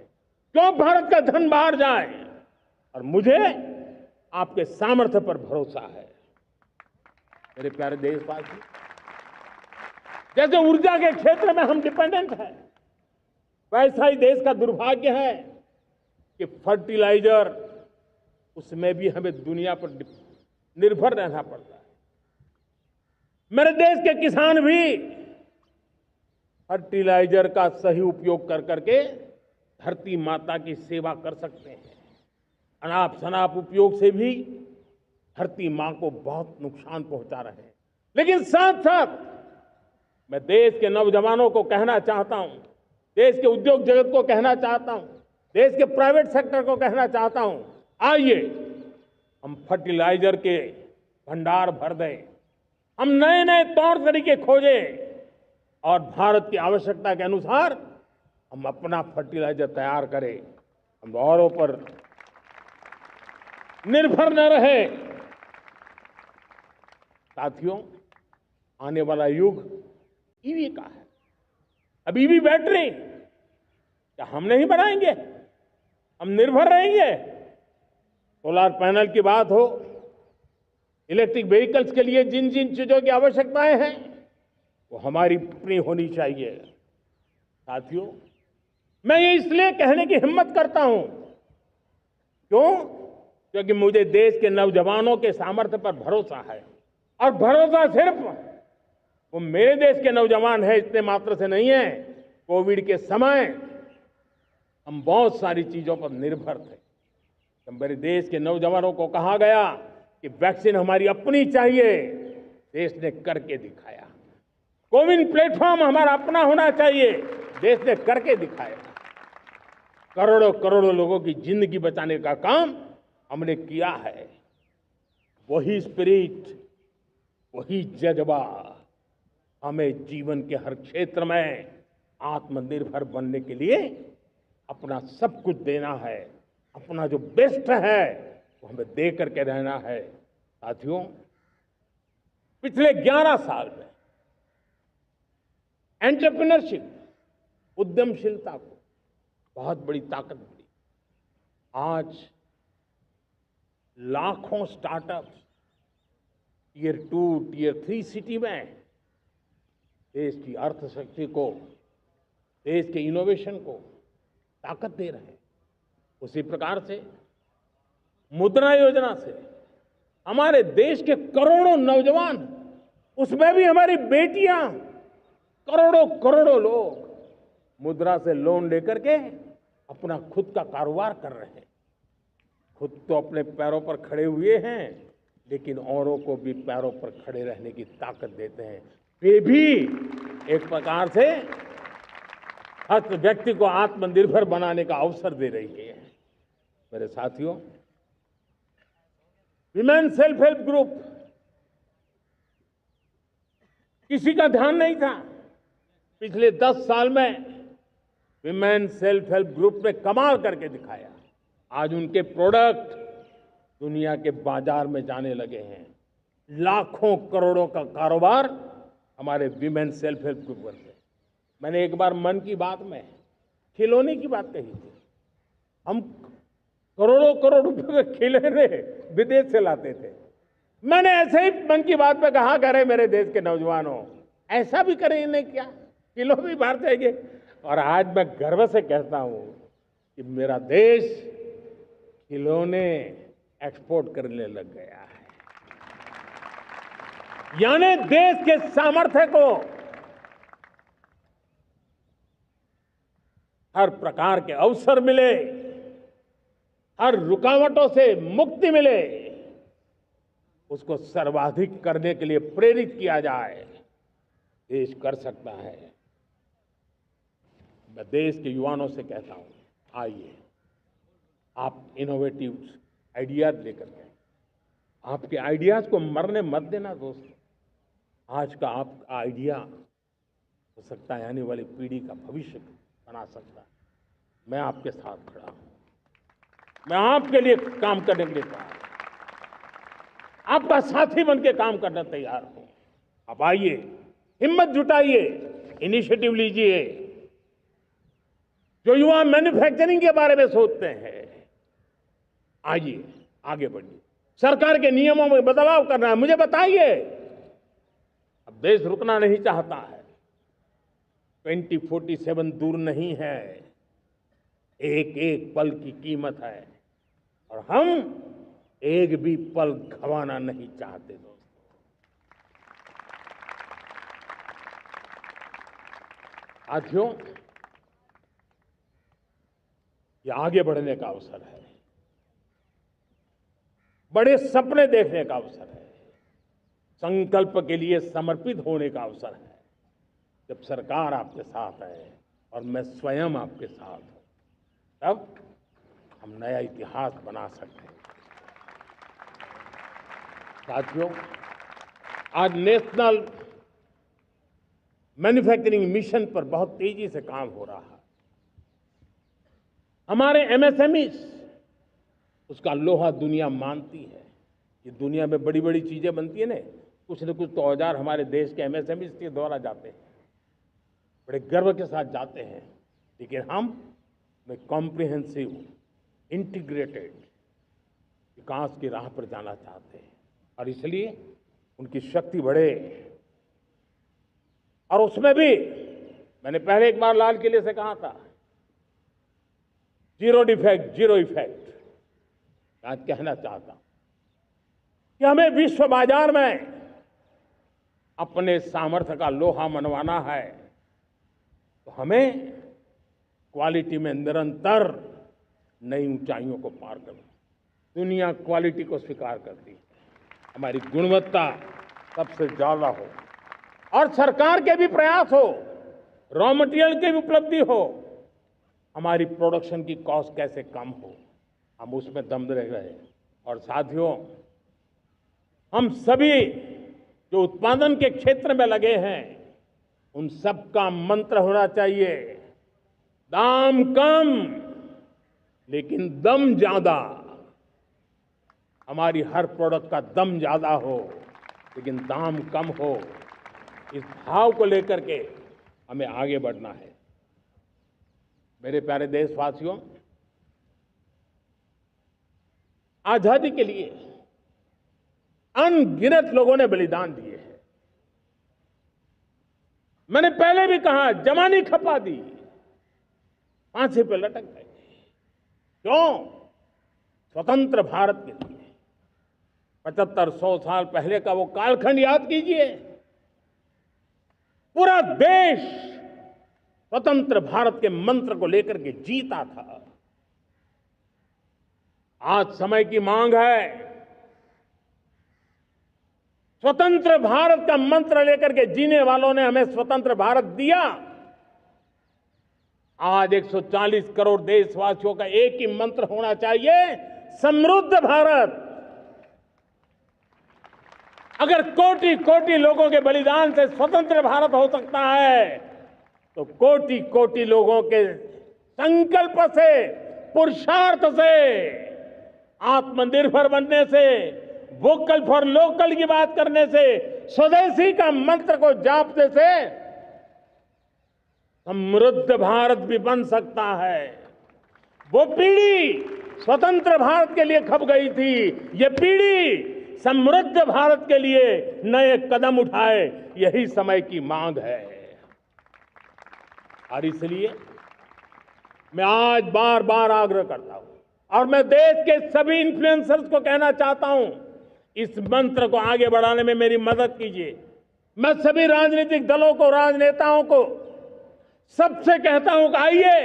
S1: क्यों भारत का धन बाहर जाए। और मुझे आपके सामर्थ्य पर भरोसा है। मेरे प्यारे देशवासी, जैसे ऊर्जा के क्षेत्र में हम डिपेंडेंट हैं, वैसा ही देश का दुर्भाग्य है कि फर्टिलाइजर, उसमें भी हमें दुनिया पर निर्भर रहना पड़ता है। मेरे देश के किसान भी फर्टिलाइजर का सही उपयोग कर करके धरती माता की सेवा कर सकते हैं। अनाप शनाप उपयोग से भी धरती मां को बहुत नुकसान पहुंचा रहे हैं। लेकिन साथ साथ मैं देश के नौजवानों को कहना चाहता हूं, देश के उद्योग जगत को कहना चाहता हूं, देश के प्राइवेट सेक्टर को कहना चाहता हूं, आइए हम फर्टिलाइजर के भंडार भर दें, हम नए नए तौर तरीके खोजें और भारत की आवश्यकता के अनुसार हम अपना फर्टिलाइजर तैयार करें। हम औरों पर निर्भर न रहे। साथियों, आने वाला युग ईवी का है। अब ईवी बैटरी क्या हम नहीं बनाएंगे? हम निर्भर रहेंगे? सोलर पैनल की बात हो, इलेक्ट्रिक व्हीकल्स के लिए जिन जिन चीजों की आवश्यकताएं हैं, वो हमारी अपनी होनी चाहिए। साथियों, मैं ये इसलिए कहने की हिम्मत करता हूं, क्यों? क्योंकि मुझे देश के नौजवानों के सामर्थ्य पर भरोसा है। और भरोसा सिर्फ वो मेरे देश के नौजवान है इतने मात्र से नहीं है। कोविड के समय हम बहुत सारी चीजों पर निर्भर थे। तो मेरे देश के नौजवानों को कहा गया कि वैक्सीन हमारी अपनी चाहिए, देश ने करके दिखाया। कोविन प्लेटफॉर्म हमारा अपना होना चाहिए, देश ने करके दिखाया। करोड़ों करोड़ों लोगों की जिंदगी बचाने का काम हमने किया है। वही स्पिरिट, वही जज्बा हमें जीवन के हर क्षेत्र में आत्मनिर्भर बनने के लिए अपना सब कुछ देना है। अपना जो बेस्ट है वो हमें दे करके रहना है। साथियों, पिछले 11 साल में एंटरप्रेन्योरशिप, उद्यमशीलता को बहुत बड़ी ताकत मिली। आज लाखों स्टार्टअप्स टियर 2, टियर 3 सिटी में देश की अर्थशक्ति को, देश के इनोवेशन को ताकत दे रहे हैं। उसी प्रकार से मुद्रा योजना से हमारे देश के करोड़ों नौजवान, उसमें भी हमारी बेटियां, करोड़ों करोड़ों लोग मुद्रा से लोन लेकर के अपना खुद का कारोबार कर रहे हैं। खुद तो अपने पैरों पर खड़े हुए हैं, लेकिन औरों को भी पैरों पर खड़े रहने की ताकत देते हैं। वे भी एक प्रकार से हर व्यक्ति को आत्मनिर्भर बनाने का अवसर दे रही है। मेरे साथियों, विमेन सेल्फ हेल्प ग्रुप, किसी का ध्यान नहीं था। पिछले 10 साल में विमेन सेल्फ हेल्प ग्रुप ने कमाल करके दिखाया। आज उनके प्रोडक्ट दुनिया के बाजार में जाने लगे हैं। लाखों करोड़ों का कारोबार हमारे विमेन सेल्फ हेल्प ग्रुप करते हैं। मैंने एक बार मन की बात में खिलौने की बात कही थी। हम करोड़ों करोड़ रुपए के खिलौने विदेश से लाते थे। मैंने ऐसे ही मन की बात में कहा, करे मेरे देश के नौजवानों, ऐसा भी करें इन्हें क्या, किलो भी बाहर जाएंगे। और आज मैं गर्व से कहता हूं कि मेरा देश खिलौने एक्सपोर्ट करने लग गया है। यानी देश के सामर्थ्य को हर प्रकार के अवसर मिले, हर रुकावटों से मुक्ति मिले, उसको सर्वाधिक करने के लिए प्रेरित किया जाए। देश कर सकता है। मैं देश के युवाओं से कहता हूं, आइए आप इनोवेटिव आइडियाज लेकर के, आपके आइडियाज को मरने मत देना दोस्तों। आज का आपका आइडिया हो सकता है आने वाली पीढ़ी का भविष्य बना सकता है। मैं आपके साथ खड़ा हूं, मैं आपके लिए काम करने के लिए तैयार हूं, आपका साथी बन के काम करने तैयार हूं। आप आइए, हिम्मत जुटाइए, इनिशिएटिव लीजिए। जो युवा मैन्युफैक्चरिंग के बारे में सोचते हैं, आइए आगे बढ़िए। सरकार के नियमों में बदलाव करना है, मुझे बताइए। अब देश रुकना नहीं चाहता है। 2047 दूर नहीं है, एक एक पल की कीमत है और हम एक भी पल गंवाना नहीं चाहते दोस्तों। साथियों, ये आगे बढ़ने का अवसर है, बड़े सपने देखने का अवसर है, संकल्प के लिए समर्पित होने का अवसर है। जब सरकार आपके साथ है और मैं स्वयं आपके साथ हूं, तब हम नया इतिहास बना सकते हैं। साथियों, आज नेशनल मैन्युफैक्चरिंग मिशन पर बहुत तेजी से काम हो रहा है। हमारे एमएसएमईज, उसका लोहा दुनिया मानती है। ये दुनिया में बड़ी बड़ी चीजें बनती है ना, कुछ न कुछ तो औजार हमारे देश के एमएसएमईज के द्वारा जाते हैं, बड़े गर्व के साथ जाते हैं। लेकिन हम कॉम्प्रिहेंसिव इंटीग्रेटेड विकास की राह पर जाना चाहते हैं और इसलिए उनकी शक्ति बढ़े। और उसमें भी मैंने पहले एक बार लाल किले से कहा था, जीरो डिफेक्ट जीरो इफेक्ट। आज कहना चाहता हूं कि हमें विश्व बाजार में अपने सामर्थ्य का लोहा मनवाना है, तो हमें क्वालिटी में निरंतर नई ऊंचाइयों को पार करना। दुनिया क्वालिटी को स्वीकार करती है, हमारी गुणवत्ता सबसे ज्यादा हो और सरकार के भी प्रयास हो, रॉ मटेरियल की भी उपलब्धि हो, हमारी प्रोडक्शन की कॉस्ट कैसे कम हो, हम उसमें दम रह रहे। और साथियों, हम सभी जो उत्पादन के क्षेत्र में लगे हैं, उन सब का मंत्र होना चाहिए, दाम कम लेकिन दम ज्यादा। हमारी हर प्रोडक्ट का दम ज्यादा हो लेकिन दाम कम हो। इस भाव को लेकर के हमें आगे बढ़ना है। मेरे प्यारे देशवासियों, आजादी के लिए अनगिनत लोगों ने बलिदान दिए हैं। मैंने पहले भी कहा, जवानी खपा दी, फांसी पे लटक गए। क्यों? स्वतंत्र भारत के लिए। 75-100 साल पहले का वो कालखंड याद कीजिए। पूरा देश स्वतंत्र भारत के मंत्र को लेकर के जीता था। आज समय की मांग है, स्वतंत्र भारत का मंत्र लेकर के जीने वालों ने हमें स्वतंत्र भारत दिया। आज 140 करोड़ देशवासियों का एक ही मंत्र होना चाहिए, समृद्ध भारत। अगर कोटि कोटि लोगों के बलिदान से स्वतंत्र भारत हो सकता है, तो कोटि कोटि लोगों के संकल्प से, पुरुषार्थ से, आत्मनिर्भर बनने से वोकल फॉर लोकल की बात करने से, स्वदेशी का मंत्र को जापने से समृद्ध भारत भी बन सकता है। वो पीढ़ी स्वतंत्र भारत के लिए खप गई थी, ये पीढ़ी समृद्ध भारत के लिए नए कदम उठाए, यही समय की मांग है। और इसलिए मैं आज बार बार आग्रह करता हूं और मैं देश के सभी इन्फ्लुएंसर्स को कहना चाहता हूं, इस मंत्र को आगे बढ़ाने में मेरी मदद कीजिए। मैं सभी राजनीतिक दलों को, राजनेताओं को सबसे कहता हूं कि आइए,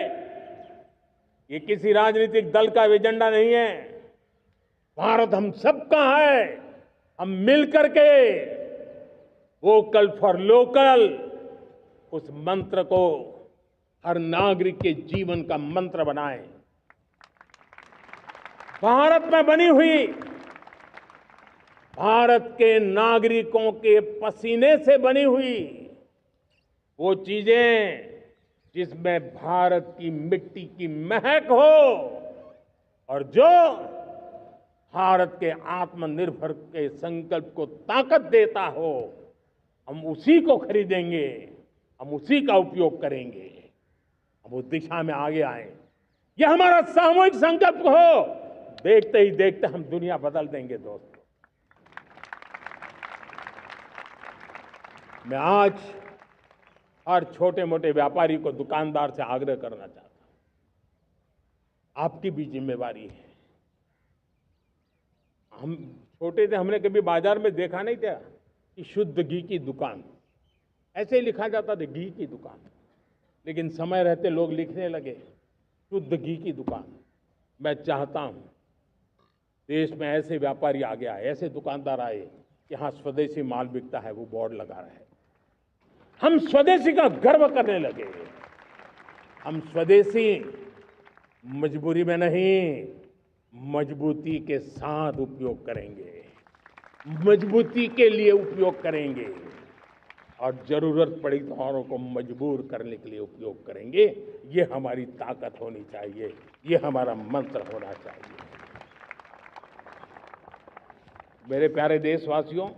S1: ये किसी राजनीतिक दल का एजेंडा नहीं है, भारत हम सबका है। हम मिलकर के वोकल फॉर लोकल उस मंत्र को हर नागरिक के जीवन का मंत्र बनाएं। भारत में बनी हुई, भारत के नागरिकों के पसीने से बनी हुई वो चीजें जिसमें भारत की मिट्टी की महक हो और जो भारत के आत्मनिर्भर के संकल्प को ताकत देता हो, हम उसी को खरीदेंगे, हम उसी का उपयोग करेंगे। हम उस दिशा में आगे आए, यह हमारा सामूहिक संकल्प हो। देखते ही देखते हम दुनिया बदल देंगे दोस्तों। मैं आज हर छोटे मोटे व्यापारी को, दुकानदार से आग्रह करना चाहता हूं, आपकी भी जिम्मेवारी है। हम छोटे थे, हमने कभी बाजार में देखा नहीं था कि शुद्ध घी की दुकान, ऐसे ही लिखा जाता था घी की दुकान। लेकिन समय रहते लोग लिखने लगे शुद्ध घी की दुकान। मैं चाहता हूं देश में ऐसे व्यापारी आगे आए, ऐसे दुकानदार आए कि हाँ स्वदेशी माल बिकता है, वो बोर्ड लगा रहे हैं। हम स्वदेशी का गर्व करने लगे। हम स्वदेशी मजबूरी में नहीं, मजबूती के साथ उपयोग करेंगे, मजबूती के लिए उपयोग करेंगे और जरूरत पड़ी तो औरों को मजबूर करने के लिए उपयोग करेंगे। ये हमारी ताकत होनी चाहिए, ये हमारा मंत्र होना चाहिए। मेरे प्यारे देशवासियों,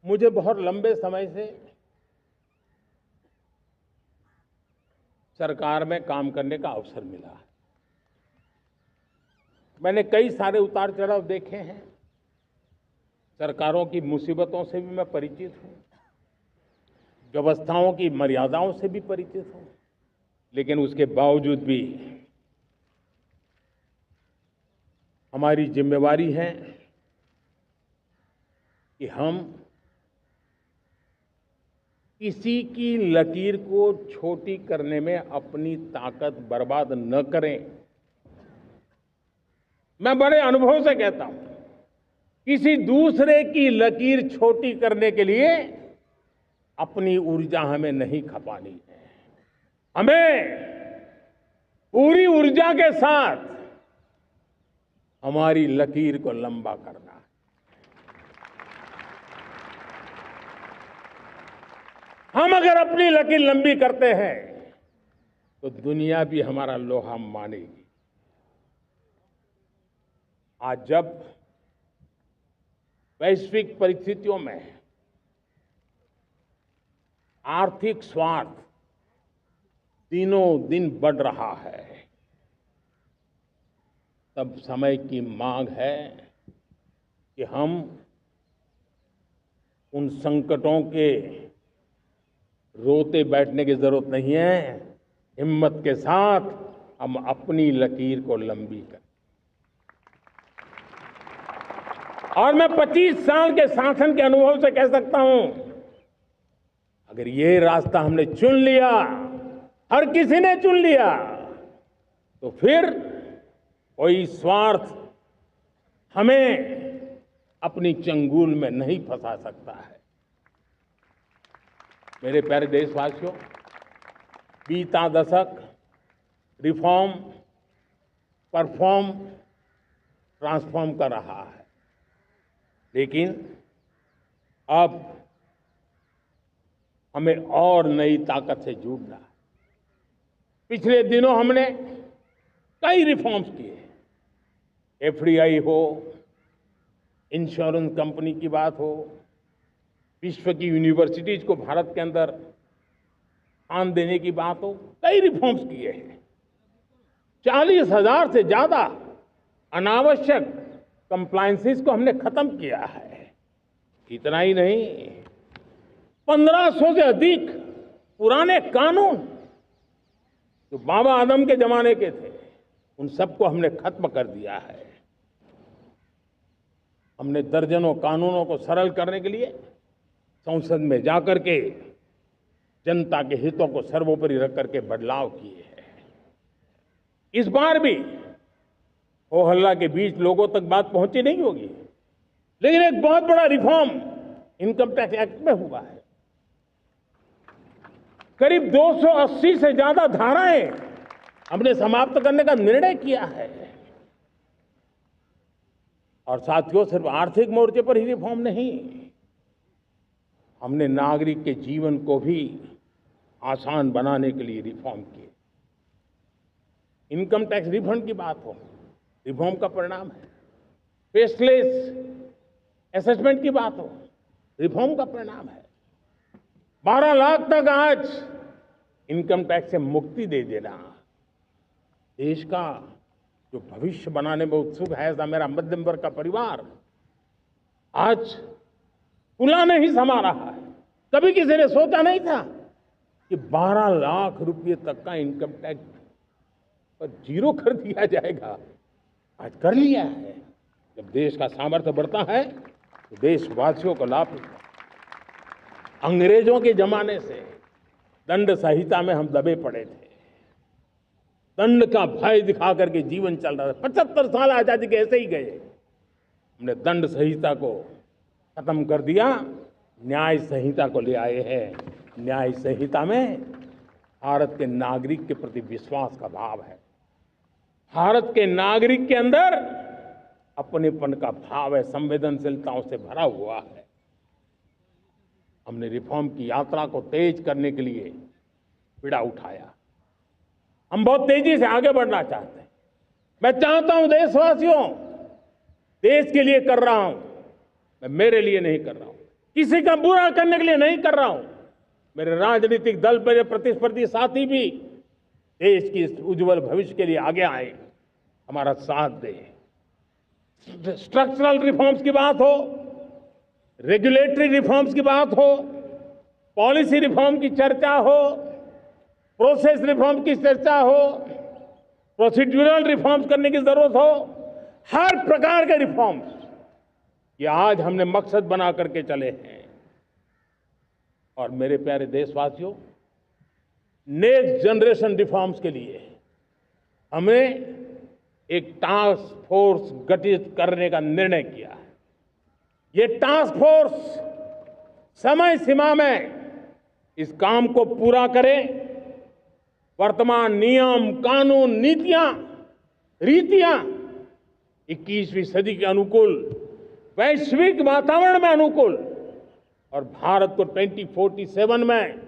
S1: मुझे बहुत लंबे समय से सरकार में काम करने का अवसर मिला। मैंने कई सारे उतार चढ़ाव देखे हैं, सरकारों की मुसीबतों से भी मैं परिचित हूं, व्यवस्थाओं की मर्यादाओं से भी परिचित हूं। लेकिन उसके बावजूद भी हमारी जिम्मेवारी है कि हम किसी की लकीर को छोटी करने में अपनी ताकत बर्बाद न करें। मैं बड़े अनुभव से कहता हूं, किसी दूसरे की लकीर छोटी करने के लिए अपनी ऊर्जा हमें नहीं खपानी है। हमें पूरी ऊर्जा के साथ हमारी लकीर को लंबा करना है। हम अगर अपनी लकीर लंबी करते हैं तो दुनिया भी हमारा लोहा मानेगी। आज जब वैश्विक परिस्थितियों में आर्थिक स्वार्थ दिनों दिन बढ़ रहा है, तब समय की मांग है कि हम उन संकटों के रोते बैठने की जरूरत नहीं है। हिम्मत के साथ हम अपनी लकीर को लंबी करें। और मैं 25 साल के शासन के अनुभव से कह सकता हूं, अगर ये रास्ता हमने चुन लिया, हर किसी ने चुन लिया, तो फिर कोई स्वार्थ हमें अपनी चंगुल में नहीं फंसा सकता है। मेरे प्यारे देशवासियों, बीता दशक रिफॉर्म, परफॉर्म, ट्रांसफॉर्म कर रहा है। लेकिन अब हमें और नई ताकत से जुड़ना है। पिछले दिनों हमने कई रिफॉर्म्स किए, एफडीआई हो, इंश्योरेंस कंपनी की बात हो, विश्व की यूनिवर्सिटीज को भारत के अंदर स्थान देने की बात हो, कई रिफॉर्म्स किए हैं। 40,000 से ज्यादा अनावश्यक कंप्लायंसेस को हमने खत्म किया है। इतना ही नहीं, 1500 से अधिक पुराने कानून जो बाबा आदम के जमाने के थे, उन सबको हमने खत्म कर दिया है। हमने दर्जनों कानूनों को सरल करने के लिए संसद में जाकर के जनता के हितों को सर्वोपरि रख करके बदलाव किए हैं। इस बार भी हो हल्ला के बीच लोगों तक बात पहुंची नहीं होगी, लेकिन एक बहुत बड़ा रिफॉर्म इनकम टैक्स एक्ट में हुआ है। करीब 280 से ज्यादा धाराएं हमने समाप्त करने का निर्णय किया है। और साथियों, सिर्फ आर्थिक मोर्चे पर ही रिफॉर्म नहीं, हमने नागरिक के जीवन को भी आसान बनाने के लिए रिफॉर्म किए। इनकम टैक्स रिफंड की बात हो, रिफॉर्म का परिणाम है। फेसलेस असेसमेंट की बात हो, रिफॉर्म का परिणाम है। 12 लाख तक आज इनकम टैक्स से मुक्ति दे देना, देश का जो भविष्य बनाने में उत्सुक है ऐसा मेरा मध्यम वर्ग का परिवार आज फूला नहीं समा रहा है। कभी किसी ने सोचा नहीं था कि 12 लाख रुपए तक का इनकम टैक्स पर जीरो कर दिया जाएगा। आज कर लिया है। जब देश का सामर्थ्य बढ़ता है तो देशवासियों को लाभ मिलता है। अंग्रेजों के जमाने से दंड संहिता में हम दबे पड़े थे, दंड का भय दिखा करके जीवन चल रहा था। 75 साल आजादी के ऐसे ही गए। हमने दंड संहिता को खत्म कर दिया, न्याय संहिता को ले आए हैं। न्याय संहिता में भारत के नागरिक के प्रति विश्वास का भाव है। भारत के नागरिक के अंदर अपनेपन का भाव है, संवेदनशीलताओं से भरा हुआ है। हमने रिफॉर्म की यात्रा को तेज करने के लिए बीड़ा उठाया। हम बहुत तेजी से आगे बढ़ना चाहते हैं। मैं चाहता हूं देशवासियों, देश के लिए कर रहा हूं, मैं मेरे लिए नहीं कर रहा हूं, किसी का बुरा करने के लिए नहीं कर रहा हूं। मेरे राजनीतिक दल, मेरे प्रतिस्पर्धी साथी भी देश की इस उज्जवल भविष्य के लिए आगे आए, हमारा साथ दे। स्ट्रक्चरल रिफॉर्म्स की बात हो, रेगुलेटरी रिफॉर्म्स की बात हो, पॉलिसी रिफॉर्म की चर्चा हो, प्रोसेस रिफॉर्म की चर्चा हो, प्रोसीड्यूरल रिफॉर्म्स करने की जरूरत हो, हर प्रकार के रिफॉर्म्स ये आज हमने मकसद बना करके चले हैं। और मेरे प्यारे देशवासियों, नेक्स्ट जनरेशन रिफॉर्म्स के लिए हमें एक टास्क फोर्स गठित करने का निर्णय किया है। ये टास्क फोर्स समय सीमा में इस काम को पूरा करे। वर्तमान नियम, कानून, नीतियां, रीतियां 21वीं सदी के अनुकूल, वैश्विक वातावरण में अनुकूल और भारत को 2047 में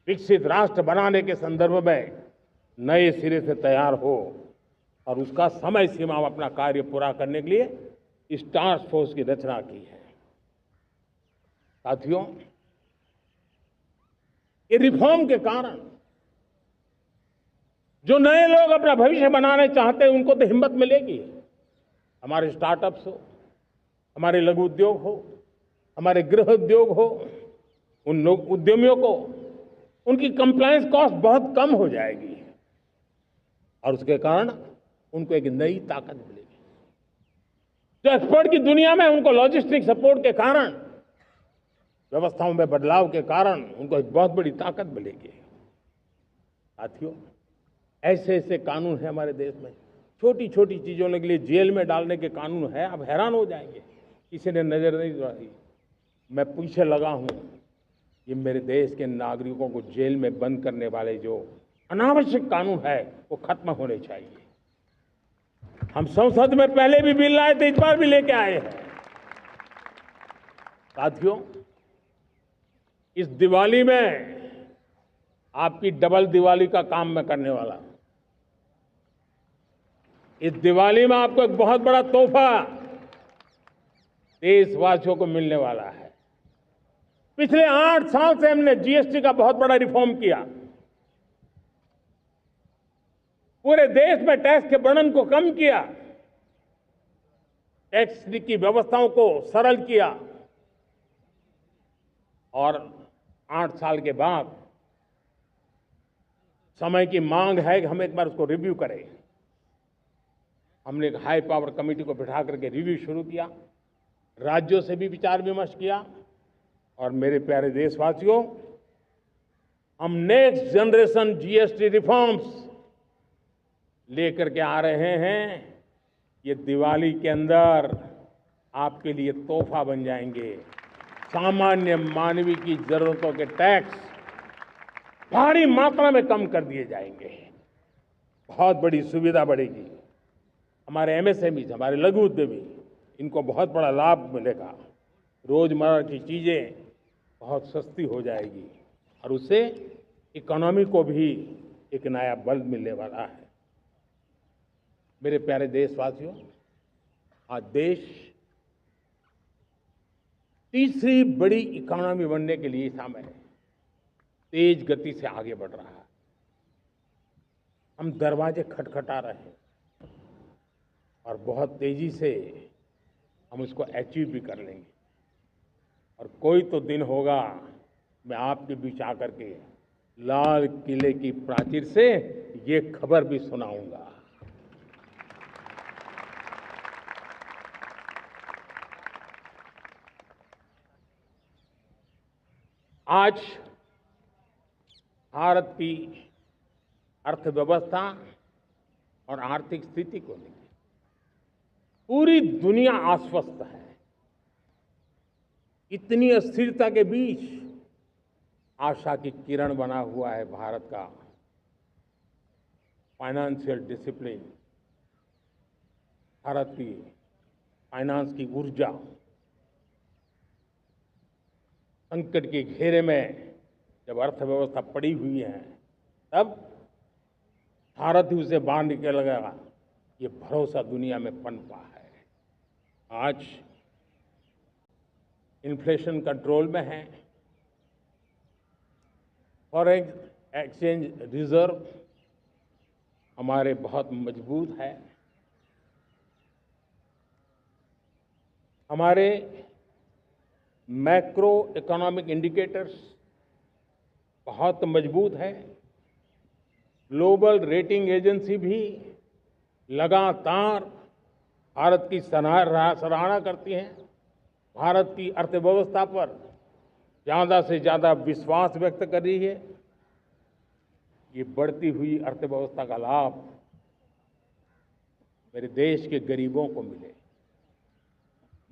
S1: विकसित राष्ट्र बनाने के संदर्भ में नए सिरे से तैयार हो और उसका समय सीमा में अपना कार्य पूरा करने के लिए इस टास्क फोर्स की रचना की है। साथियों, ये रिफॉर्म के कारण जो नए लोग अपना भविष्य बनाने चाहते हैं उनको तो हिम्मत मिलेगी। हमारे स्टार्टअप्स हो, हमारे लघु उद्योग हो, हमारे गृह उद्योग हो, उन लोग उद्यमियों को उनकी कंप्लायंस कॉस्ट बहुत कम हो जाएगी और उसके कारण उनको एक नई ताकत मिलेगी। जो एक्सपोर्ट की दुनिया में उनको लॉजिस्टिक सपोर्ट के कारण, व्यवस्थाओं में बदलाव के कारण उनको एक बहुत बड़ी ताकत मिलेगी। साथियों, ऐसे ऐसे कानून है हमारे देश में, छोटी छोटी चीजों के लिए जेल में डालने के कानून है। आप हैरान हो जाएंगे, किसी ने नजर नहीं डाली। मैं पीछे लगा हूं, ये मेरे देश के नागरिकों को जेल में बंद करने वाले जो अनावश्यक कानून है वो खत्म होने चाहिए। हम संसद में पहले भी बिल लाए थे, इस बार भी लेके आए हैं। साथियों, इस दिवाली में आपकी डबल दिवाली का काम मैं करने वाला हूं। इस दिवाली में आपको एक बहुत बड़ा तोहफा देशवासियों को मिलने वाला है। पिछले 8 साल से हमने जीएसटी का बहुत बड़ा रिफॉर्म किया। पूरे देश में टैक्स के बर्डन को कम किया, टैक्स की व्यवस्थाओं को सरल किया और 8 साल के बाद समय की मांग है कि हम एक बार उसको रिव्यू करें। हमने एक हाई पावर कमेटी को बिठा करके रिव्यू शुरू किया, राज्यों से भी विचार विमर्श किया और मेरे प्यारे देशवासियों, हम नेक्स्ट जनरेशन जीएसटी रिफॉर्म्स लेकर के आ रहे हैं। ये दिवाली के अंदर आपके लिए तोहफा बन जाएंगे। सामान्य मानवीय की जरूरतों के टैक्स भारी मात्रा में कम कर दिए जाएंगे। बहुत बड़ी सुविधा बढ़ेगी। हमारे एमएसएमई, हमारे लघु उद्यमी, इनको बहुत बड़ा लाभ मिलेगा। रोजमर्रा की चीजें बहुत सस्ती हो जाएगी और उससे इकोनॉमी को भी एक नया बल मिलने वाला है। मेरे प्यारे देशवासियों, आज देश तीसरी बड़ी इकोनॉमी बनने के लिए समय तेज गति से आगे बढ़ रहा है। हम दरवाजे खटखटा रहे हैं और बहुत तेजी से हम उसको अचीव भी कर लेंगे। और कोई तो दिन होगा मैं आपके बीच आकर के लाल किले की प्राचीर से ये खबर भी सुनाऊंगा। आज भारत की अर्थव्यवस्था और आर्थिक स्थिति को लेकर पूरी दुनिया आश्वस्त है। इतनी अस्थिरता के बीच आशा की किरण बना हुआ है भारत का फाइनेंशियल डिसिप्लिन, भारत की फाइनेंस की ऊर्जा। संकट के घेरे में जब अर्थव्यवस्था पड़ी हुई है, तब भारत ही उसे बाहर निकलेगा, ये भरोसा दुनिया में पनपा है। आज इन्फ्लेशन कंट्रोल में है, फॉरेन एक्सचेंज रिजर्व हमारे बहुत मजबूत है, हमारे मैक्रो इकोनॉमिक इंडिकेटर्स बहुत मजबूत है। ग्लोबल रेटिंग एजेंसी भी लगातार भारत की सराहना करती हैं। भारत की अर्थव्यवस्था पर ज़्यादा से ज़्यादा विश्वास व्यक्त कर रही है। ये बढ़ती हुई अर्थव्यवस्था का लाभ मेरे देश के गरीबों को मिले,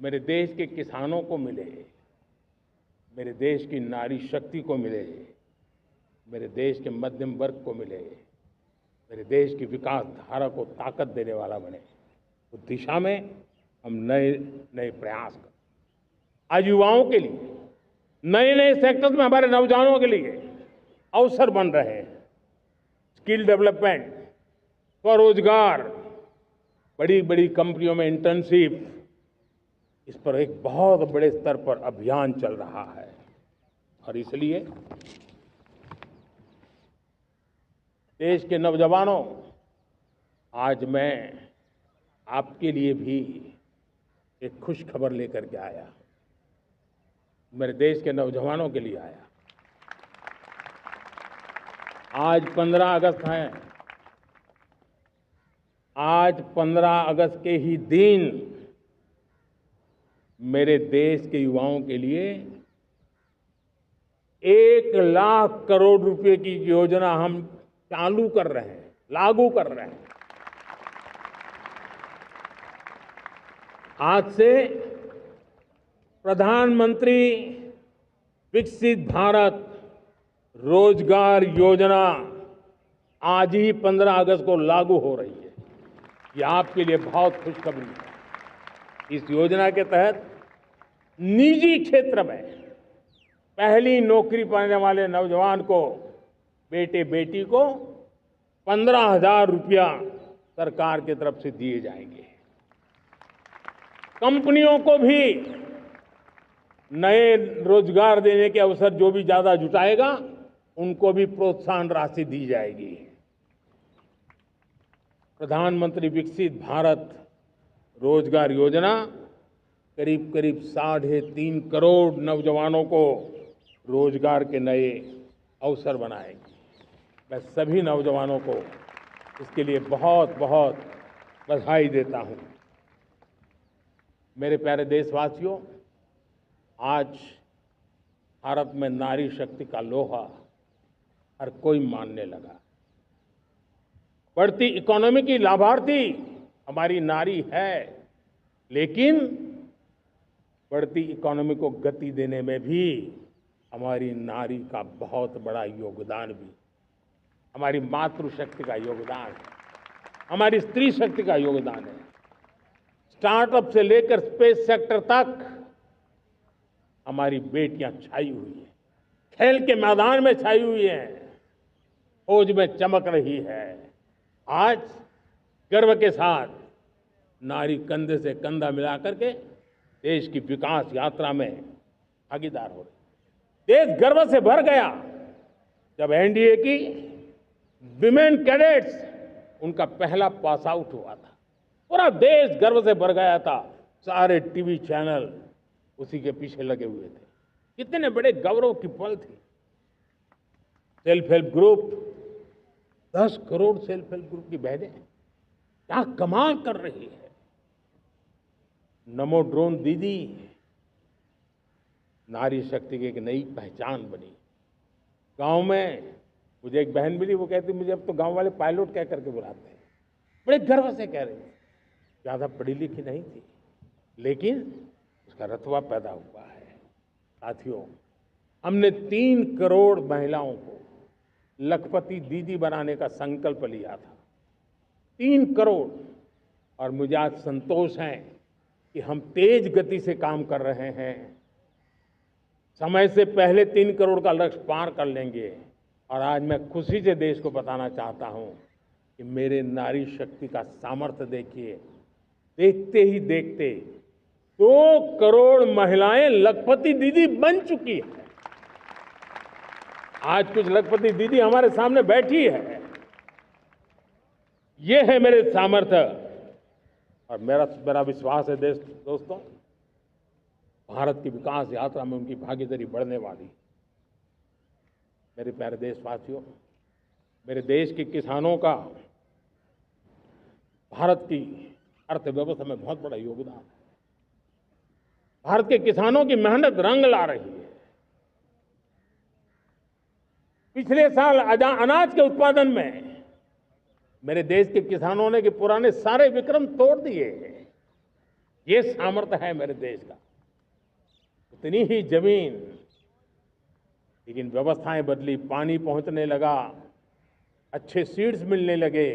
S1: मेरे देश के किसानों को मिले, मेरे देश की नारी शक्ति को मिले, मेरे देश के मध्यम वर्ग को मिले, मेरे देश की विकास धारा को ताकत देने वाला बने। उस दिशा में हम नए नए प्रयास करें। आज युवाओं के लिए नए नए सेक्टर्स में हमारे नौजवानों के लिए अवसर बन रहे हैं। स्किल डेवलपमेंट, स्वरोजगार, बड़ी बड़ी कंपनियों में इंटर्नशिप, इस पर एक बहुत बड़े स्तर पर अभियान चल रहा है। और इसलिए देश के नौजवानों, आज मैं आपके लिए भी एक खुश खबर लेकर के आया। मेरे देश के नौजवानों के लिए आया। आज 15 अगस्त है। आज 15 अगस्त के ही दिन मेरे देश के युवाओं के लिए 1 लाख करोड़ रुपए की योजना हम चालू कर रहे हैं, लागू कर रहे हैं। आज से प्रधानमंत्री विकसित भारत रोजगार योजना आज ही 15 अगस्त को लागू हो रही है। ये आपके लिए बहुत खुशखबरी है। इस योजना के तहत निजी क्षेत्र में पहली नौकरी पाने वाले नौजवान को, बेटे बेटी को 15,000 रुपया सरकार की तरफ से दिए जाएंगे। कंपनियों को भी नए रोजगार देने के अवसर जो भी ज्यादा जुटाएगा, उनको भी प्रोत्साहन राशि दी जाएगी। प्रधानमंत्री विकसित भारत रोजगार योजना करीब करीब 3.5 करोड़ नौजवानों को रोजगार के नए अवसर बनाएगी। मैं सभी नौजवानों को इसके लिए बहुत बहुत बधाई देता हूं। मेरे प्यारे देशवासियों, आज भारत में नारी शक्ति का लोहा हर कोई मानने लगा। बढ़ती इकोनॉमी की लाभार्थी हमारी नारी है, लेकिन बढ़ती इकोनॉमी को गति देने में भी हमारी नारी का बहुत बड़ा योगदान भी, हमारी मातृशक्ति का योगदान है, हमारी स्त्री शक्ति का योगदान है। स्टार्टअप से लेकर स्पेस सेक्टर तक हमारी बेटियां छाई हुई हैं, खेल के मैदान में छाई हुई हैं, फौज में चमक रही है। आज गर्व के साथ नारी कंधे से कंधा मिला करके देश की विकास यात्रा में भागीदार हो रही। देश गर्व से भर गया जब एनडीए की विमेन कैडेट्स उनका पहला पास आउट हुआ था। पूरा देश गर्व से भर गया था। सारे टीवी चैनल उसी के पीछे लगे हुए थे। कितने बड़े गौरव की पल थी। Self help group, 10 crore self help group की बहनें क्या कमाल कर रही है। नमो ड्रोन दीदी नारी शक्ति की एक नई पहचान बनी। गांव में मुझे एक बहन मिली, वो कहती मुझे अब तो गांव वाले पायलट कह करके बुलाते हैं। बड़े गर्व से कह रहे हैं। ज्यादा पढ़ी लिखी नहीं थी, लेकिन उसका रतबा पैदा हुआ है। साथियों, हमने 3 करोड़ महिलाओं को लखपति दीदी बनाने का संकल्प लिया था। 3 करोड़। और मुझे आज संतोष है कि हम तेज गति से काम कर रहे हैं। समय से पहले 3 करोड़ का लक्ष्य पार कर लेंगे। और आज मैं खुशी से देश को बताना चाहता हूं कि मेरे नारी शक्ति का सामर्थ्य देखिए। देखते ही देखते 2 करोड़ महिलाएं लखपति दीदी बन चुकी है। आज कुछ लखपति दीदी हमारे सामने बैठी है। ये है मेरे सामर्थ्य। और मेरा विश्वास है दोस्तों, भारत की विकास यात्रा में उनकी भागीदारी बढ़ने वाली। मेरे प्यारे देशवासियों, मेरे देश के किसानों का भारत की अर्थव्यवस्था में बहुत बड़ा योगदान है। भारत के किसानों की मेहनत रंग ला रही है। पिछले साल अनाज के उत्पादन में मेरे देश के किसानों ने के पुराने सारे विक्रम तोड़ दिए। ये सामर्थ्य है मेरे देश का। उतनी ही जमीन, लेकिन व्यवस्थाएं बदली, पानी पहुंचने लगा, अच्छे सीड्स मिलने लगे,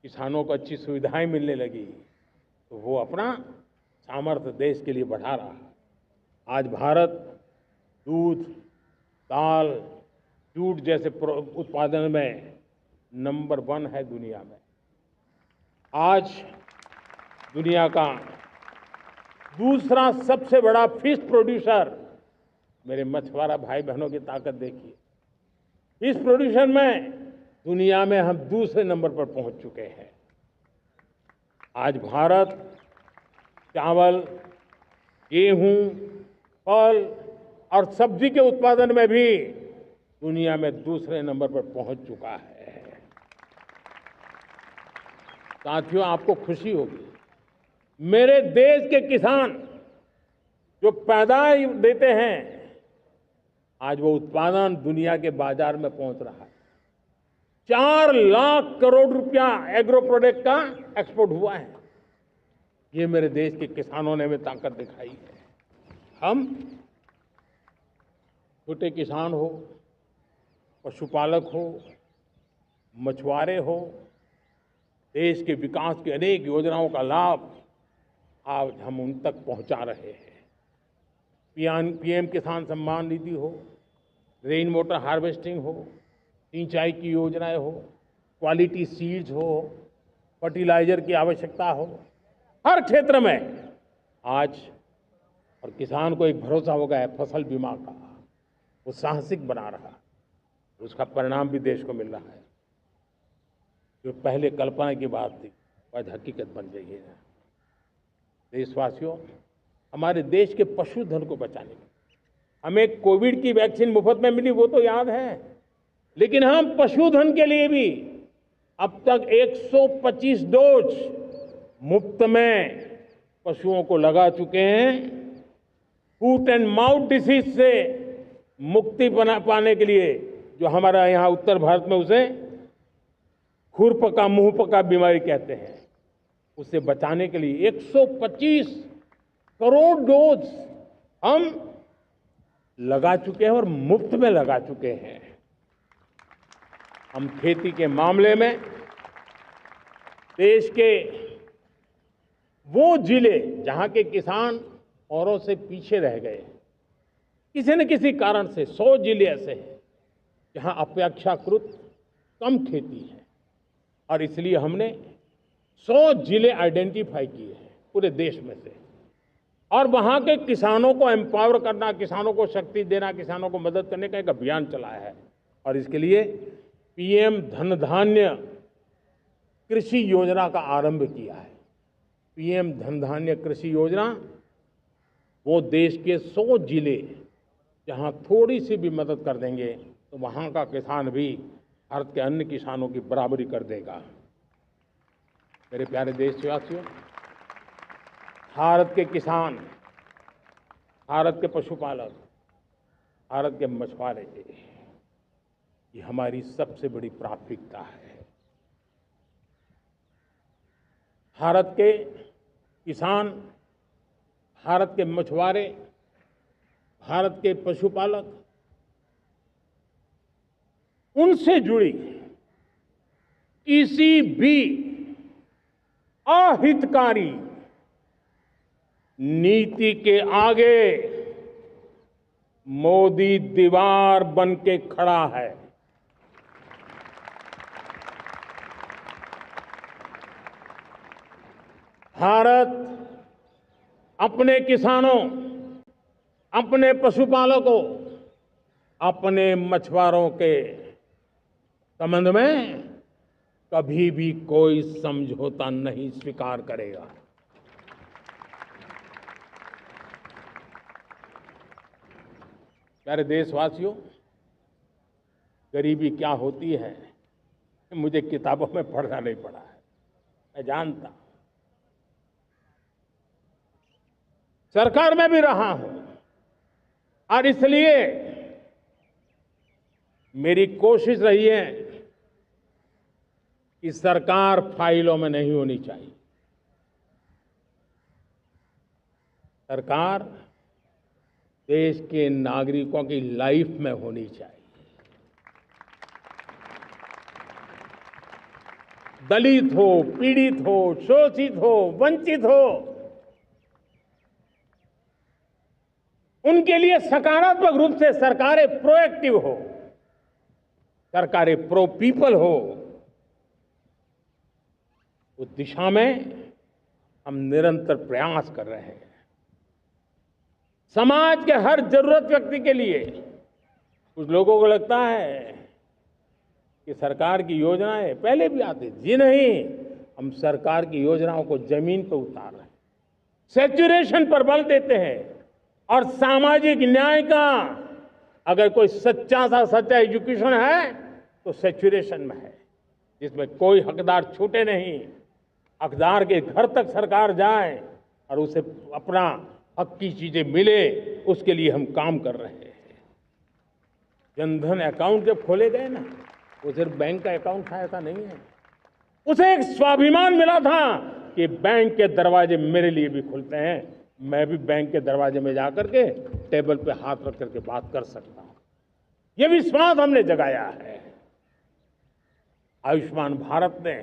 S1: किसानों को अच्छी सुविधाएं मिलने लगी, तो वो अपना सामर्थ्य देश के लिए बढ़ा रहा है। आज भारत दूध, दाल, जूट जैसे उत्पादन में नंबर 1 है दुनिया में। आज दुनिया का दूसरा सबसे बड़ा फिश प्रोड्यूसर। मेरे मछुआरा भाई बहनों की ताकत देखिए। फिश प्रोड्यूशन में दुनिया में हम दूसरे नंबर पर पहुंच चुके हैं। आज भारत चावल, गेहूं, फल और सब्जी के उत्पादन में भी दुनिया में दूसरे नंबर पर पहुंच चुका है। साथियों, आपको खुशी होगी, मेरे देश के किसान जो पैदावार देते हैं, आज वो उत्पादन दुनिया के बाजार में पहुंच रहा है। 4 लाख करोड़ रुपया एग्रो प्रोडक्ट का एक्सपोर्ट हुआ है। ये मेरे देश के किसानों ने हमें ताकत दिखाई है। हम छोटे किसान हो, पशुपालक हो, मछुआरे हो, देश के विकास की अनेक योजनाओं का लाभ आज हम उन तक पहुंचा रहे हैं। पीएम किसान सम्मान निधि हो, रेन वाटर हार्वेस्टिंग हो, सिंचाई की योजनाएं हो, क्वालिटी सीड्स हो, फर्टिलाइजर की आवश्यकता हो, हर क्षेत्र में आज और किसान को एक भरोसा हो गया है फसल बीमा का। वो साहसिक बना रहा, उसका परिणाम भी देश को मिल रहा है। जो पहले कल्पना की बात थी आज हकीकत बन गई है। देशवासियों, हमारे देश के पशुधन को बचाने के हमें कोविड की वैक्सीन मुफ्त में मिली, वो तो याद है, लेकिन हम पशुधन के लिए भी अब तक 125 डोज मुफ्त में पशुओं को लगा चुके हैं। फूट एंड माउथ डिसीज से मुक्ति पाने के लिए, जो हमारा यहाँ उत्तर भारत में उसे खुरपका मुंहपका बीमारी कहते हैं, उसे बचाने के लिए 125 करोड़ डोज हम लगा चुके हैं और मुफ्त में लगा चुके हैं। हम खेती के मामले में देश के वो जिले जहां के किसान औरों से पीछे रह गए, किसी न किसी कारण से 100 जिले ऐसे हैं जहां अपेक्षाकृत कम खेती है, और इसलिए हमने 100 जिले आइडेंटिफाई किए हैं पूरे देश में से, और वहां के किसानों को एम्पावर करना, किसानों को शक्ति देना, किसानों को मदद करने का एक अभियान चलाया है। और इसके लिए पीएम धन धान्य कृषि योजना का आरंभ किया है। पीएम धन धान्य कृषि योजना वो देश के 100 जिले जहां थोड़ी सी भी मदद कर देंगे तो वहां का किसान भी भारत के अन्य किसानों की बराबरी कर देगा। मेरे प्यारे देशवासियों, भारत के किसान, भारत के पशुपालक, भारत के मछुआरे, ये हमारी सबसे बड़ी प्राथमिकता है। भारत के किसान, भारत के मछुआरे, भारत के पशुपालक, उनसे जुड़ी किसी भी अहितकारी नीति के आगे मोदी दीवार बन के खड़ा है। भारत अपने किसानों, अपने पशुपालकों, अपने मछुआरों के संबंध में कभी भी कोई समझौता नहीं स्वीकार करेगा। प्यारे देशवासियों, गरीबी क्या होती है मुझे किताबों में पढ़ना नहीं पड़ा है, मैं जानता। सरकार में भी रहा हूं और इसलिए मेरी कोशिश रही है कि सरकार फाइलों में नहीं होनी चाहिए। सरकार देश के नागरिकों की लाइफ में होनी चाहिए। दलित हो, पीड़ित हो, शोषित हो, वंचित हो, उनके लिए सकारात्मक रूप से सरकारें प्रोएक्टिव हो, सरकारें प्रो पीपल हो, उस दिशा में हम निरंतर प्रयास कर रहे हैं। समाज के हर जरूरत व्यक्ति के लिए, कुछ लोगों को लगता है कि सरकार की योजनाएं पहले भी आती, जी नहीं, हम सरकार की योजनाओं को जमीन पर उतार रहे हैं, सैचुरेशन पर बल देते हैं। और सामाजिक न्याय का अगर कोई सच्चा एजुकेशन है तो सैचुरेशन में है, जिसमें कोई हकदार छूटे नहीं, हकदार के घर तक सरकार जाए और उसे अपना हक की चीजें मिले, उसके लिए हम काम कर रहे हैं। जनधन अकाउंट जब खोले गए ना, वो सिर्फ बैंक का अकाउंट था ऐसा नहीं है, उसे एक स्वाभिमान मिला था कि बैंक के दरवाजे मेरे लिए भी खुलते हैं, मैं भी बैंक के दरवाजे में जाकर के टेबल पे हाथ रख करके बात कर सकता हूं। ये विश्वास हमने जगाया है। आयुष्मान भारत ने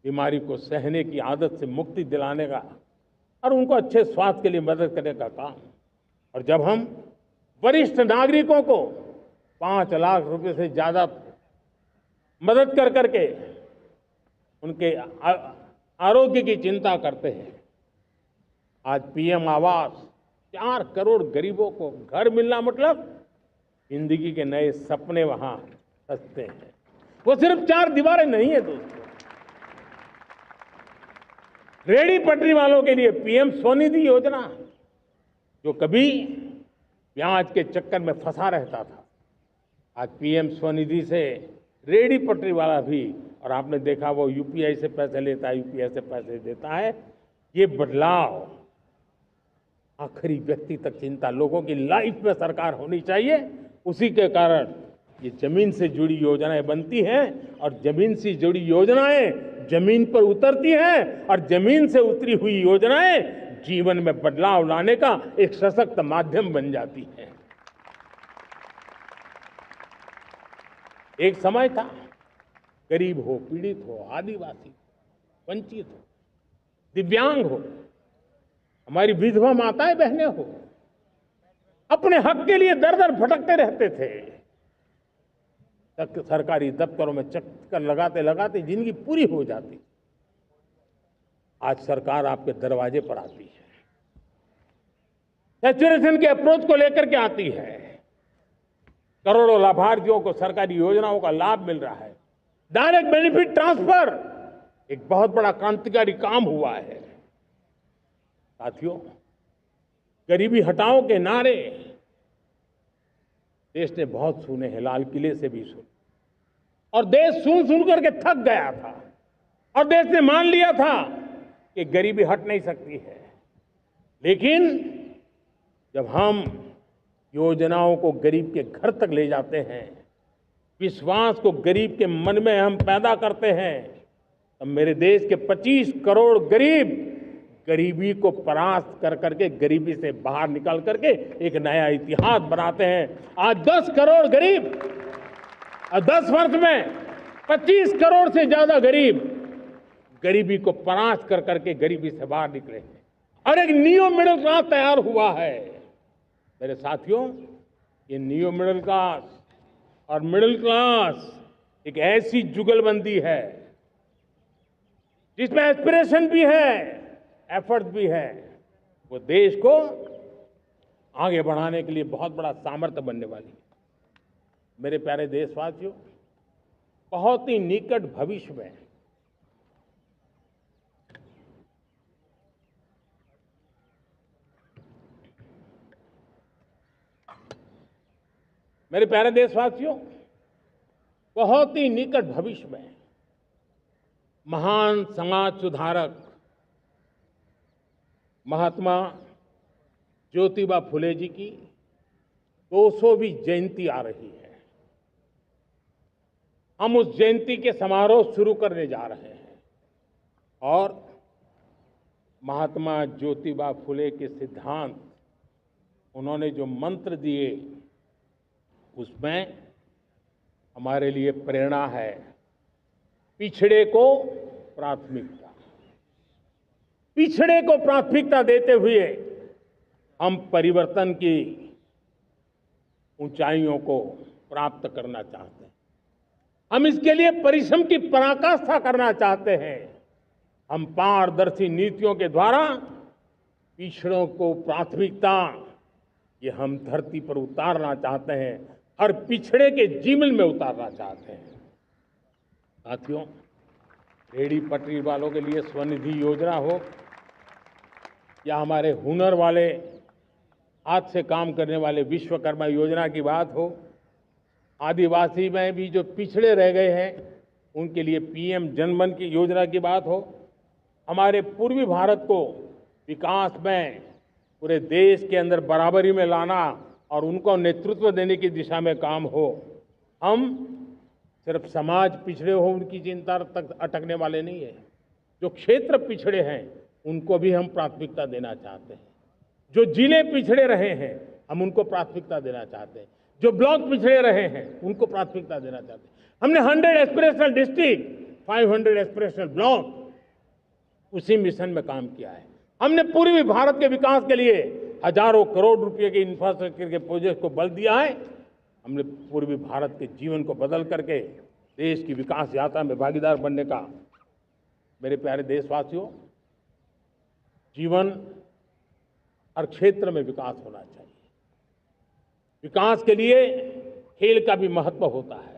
S1: बीमारी को सहने की आदत से मुक्ति दिलाने का और उनको अच्छे स्वास्थ्य के लिए मदद करने का काम और जब हम वरिष्ठ नागरिकों को 5 लाख रुपए से ज्यादा मदद कर करके उनके आरोग्य की चिंता करते हैं, आज पीएम आवास 4 करोड़ गरीबों को घर मिलना मतलब जिंदगी के नए सपने वहां सजते हैं। वो सिर्फ 4 दीवारें नहीं है दोस्तों। रेहड़ी पटरी वालों के लिए पीएम स्वनिधि योजना, जो कभी ब्याज के चक्कर में फंसा रहता था, आज पीएम स्वनिधि से रेहड़ी पटरी वाला भी, और आपने देखा वो यूपीआई से पैसे लेता है, यूपीआई से पैसे देता है। ये बदलाव आखिरी व्यक्ति तक चिंता लोगों की लाइफ में सरकार होनी चाहिए। उसी के कारण ये जमीन से जुड़ी योजनाएं बनती हैं और जमीन से जुड़ी योजनाएं जमीन पर उतरती हैं और जमीन से उतरी हुई योजनाएं जीवन में बदलाव लाने का एक सशक्त माध्यम बन जाती है। एक समय था गरीब हो, पीड़ित हो, आदिवासी हो, वंचित हो, दिव्यांग हो, हमारी विधवा माताएं बहनें हो, अपने हक के लिए दर दर भटकते रहते थे। सरकारी दफ्तरों में चक्कर लगाते लगाते जिंदगी पूरी हो जाती। आज सरकार आपके दरवाजे पर आती है, सैचुरेशन के अप्रोच को लेकर के आती है। करोड़ों लाभार्थियों को सरकारी योजनाओं का लाभ मिल रहा है। डायरेक्ट बेनिफिट ट्रांसफर एक बहुत बड़ा क्रांतिकारी काम हुआ है। साथियों, गरीबी हटाओ के नारे देश ने बहुत सुने हैं, लाल किले से भी सुने, और देश सुन सुन करके थक गया था और देश ने मान लिया था कि गरीबी हट नहीं सकती है। लेकिन जब हम योजनाओं को गरीब के घर तक ले जाते हैं, विश्वास को गरीब के मन में हम पैदा करते हैं, तब मेरे देश के 25 करोड़ गरीब गरीबी को परास्त कर करके, गरीबी से बाहर निकल करके एक नया इतिहास बनाते हैं। आज 10 करोड़ गरीब और 10 वर्ष में 25 करोड़ से ज्यादा गरीब गरीबी को परास्त कर करके गरीबी से बाहर निकले हैं और एक न्यू मिडिल क्लास तैयार हुआ है। मेरे साथियों, ये न्यू मिडिल क्लास और मिडिल क्लास एक ऐसी जुगलबंदी है जिसमें एस्पिरेशन भी है, एफर्ट भी है। वो देश को आगे बढ़ाने के लिए बहुत बड़ा सामर्थ्य बनने वाली है। मेरे प्यारे देशवासियों, बहुत ही निकट भविष्य में मेरे प्यारे देशवासियों, बहुत ही निकट भविष्य में महान समाज सुधारक महात्मा ज्योतिबा फुले जी की 200वीं जयंती आ रही है। हम उस जयंती के समारोह शुरू करने जा रहे हैं और महात्मा ज्योतिबा फुले के सिद्धांत, उन्होंने जो मंत्र दिए, उसमें हमारे लिए प्रेरणा है। पिछड़े को प्राथमिकता, पिछड़े को प्राथमिकता देते हुए हम परिवर्तन की ऊंचाइयों को प्राप्त करना चाहते हैं। हम इसके लिए परिश्रम की पराकाष्ठा करना चाहते हैं। हम पारदर्शी नीतियों के द्वारा पिछड़ों को प्राथमिकता, ये हम धरती पर उतारना चाहते हैं, हर पिछड़े के जीवन में उतारना चाहते हैं। साथियों, रेहड़ी पटरी वालों के लिए स्वनिधि योजना हो या हमारे हुनर वाले, हाथ से काम करने वाले विश्वकर्मा योजना की बात हो, आदिवासी में भी जो पिछड़े रह गए हैं उनके लिए पीएम जनधन की योजना की बात हो, हमारे पूर्वी भारत को विकास में पूरे देश के अंदर बराबरी में लाना और उनको नेतृत्व देने की दिशा में काम हो। हम सिर्फ समाज पिछड़े हो उनकी चिंता तक अटकने वाले नहीं है। जो क्षेत्र पिछड़े हैं उनको भी हम प्राथमिकता देना चाहते हैं। जो जिले पिछड़े रहे हैं हम उनको प्राथमिकता देना चाहते हैं। जो ब्लॉक पिछड़े रहे हैं उनको प्राथमिकता देना चाहते हैं। हमने 100 एस्पिरेशनल डिस्ट्रिक्ट, 500 एस्पिरेशनल ब्लॉक, उसी मिशन में काम किया है। हमने पूर्वी भारत के विकास के लिए हजारों करोड़ रुपए के इंफ्रास्ट्रक्चर के प्रोजेक्ट को बल दिया है। हमने पूर्वी भारत के जीवन को बदल करके देश की विकास यात्रा में भागीदार बनने का। मेरे प्यारे देशवासियों, जीवन हर क्षेत्र में विकास होना चाहिए। विकास के लिए खेल का भी महत्व होता है।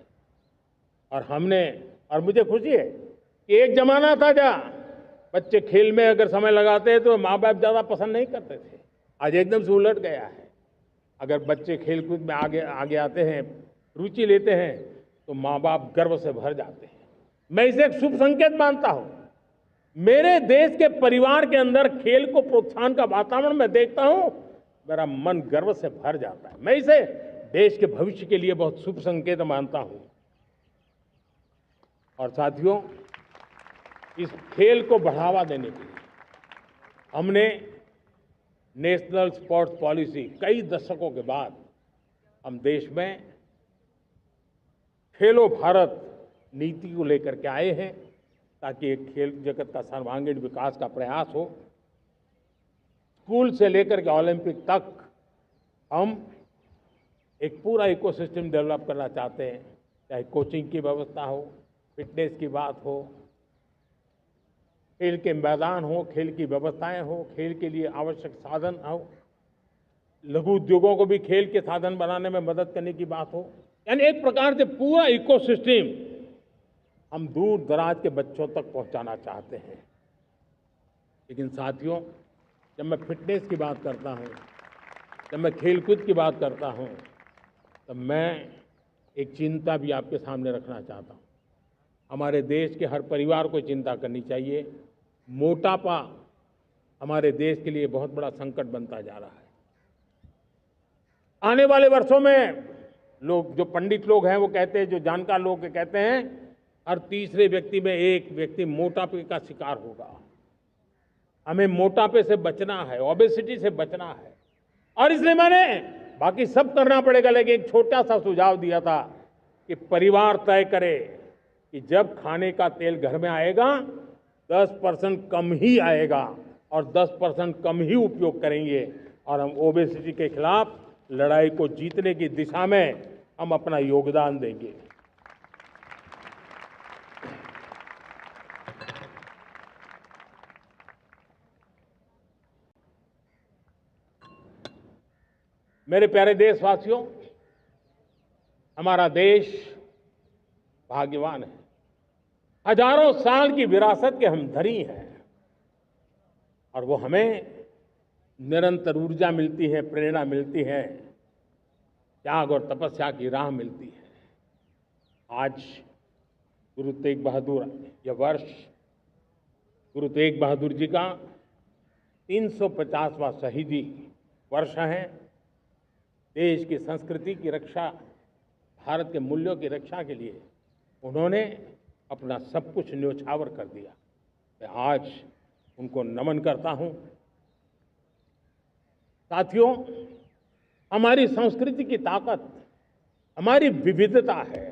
S1: और मुझे खुशी है कि एक जमाना था जहाँ बच्चे खेल में अगर समय लगाते हैं तो माँ बाप ज़्यादा पसंद नहीं करते थे। आज एकदम से उलट गया है। अगर बच्चे खेलकूद में आगे आते हैं, रुचि लेते हैं, तो माँ बाप गर्व से भर जाते हैं। मैं इसे एक शुभ संकेत मानता हूँ। मेरे देश के परिवार के अंदर खेल को प्रोत्साहन का वातावरण मैं देखता हूँ, मेरा मन गर्व से भर जाता है। मैं इसे देश के भविष्य के लिए बहुत शुभ संकेत मानता हूँ। और साथियों, इस खेल को बढ़ावा देने के लिए हमने नेशनल स्पोर्ट्स पॉलिसी, कई दशकों के बाद हम देश में खेलो भारत नीति को लेकर के आए हैं, ताकि एक खेल जगत का सर्वांगीण विकास का प्रयास हो। स्कूल से लेकर के ओलंपिक तक हम एक पूरा इकोसिस्टम डेवलप करना चाहते हैं, चाहे कोचिंग की व्यवस्था हो, फिटनेस की बात हो, खेल के मैदान हो, खेल की व्यवस्थाएं हो, खेल के लिए आवश्यक साधन हो, लघु उद्योगों को भी खेल के साधन बनाने में मदद करने की बात हो। यानी एक प्रकार से पूरा इकोसिस्टम हम दूर दराज के बच्चों तक पहुंचाना चाहते हैं। लेकिन साथियों, जब मैं फिटनेस की बात करता हूं, जब मैं खेलकूद की बात करता हूं, तो मैं एक चिंता भी आपके सामने रखना चाहता हूं। हमारे देश के हर परिवार को चिंता करनी चाहिए। मोटापा हमारे देश के लिए बहुत बड़ा संकट बनता जा रहा है। आने वाले वर्षों में लोग, जो पंडित लोग हैं वो कहते हैं, जो जानकार लोग कहते हैं, हर तीसरे व्यक्ति में एक व्यक्ति मोटापे का शिकार होगा। हमें मोटापे से बचना है, ओबेसिटी से बचना है। और इसलिए मैंने बाकी सब करना पड़ेगा, लेकिन एक छोटा सा सुझाव दिया था कि परिवार तय करे कि जब खाने का तेल घर में आएगा 10% कम ही आएगा और 10% कम ही उपयोग करेंगे, और हम ओबेसिटी के खिलाफ लड़ाई को जीतने की दिशा में हम अपना योगदान देंगे। मेरे प्यारे देशवासियों, हमारा देश भाग्यवान है। हजारों साल की विरासत के हम धनी हैं, और वो हमें निरंतर ऊर्जा मिलती है, प्रेरणा मिलती है, त्याग और तपस्या की राह मिलती है। आज गुरु तेग बहादुर, यह वर्ष गुरु तेग बहादुर जी का 350वां शहीदी वर्ष है। देश की संस्कृति की रक्षा, भारत के मूल्यों की रक्षा के लिए उन्होंने अपना सब कुछ न्योछावर कर दिया। मैं आज उनको नमन करता हूं। साथियों, हमारी संस्कृति की ताकत हमारी विविधता है।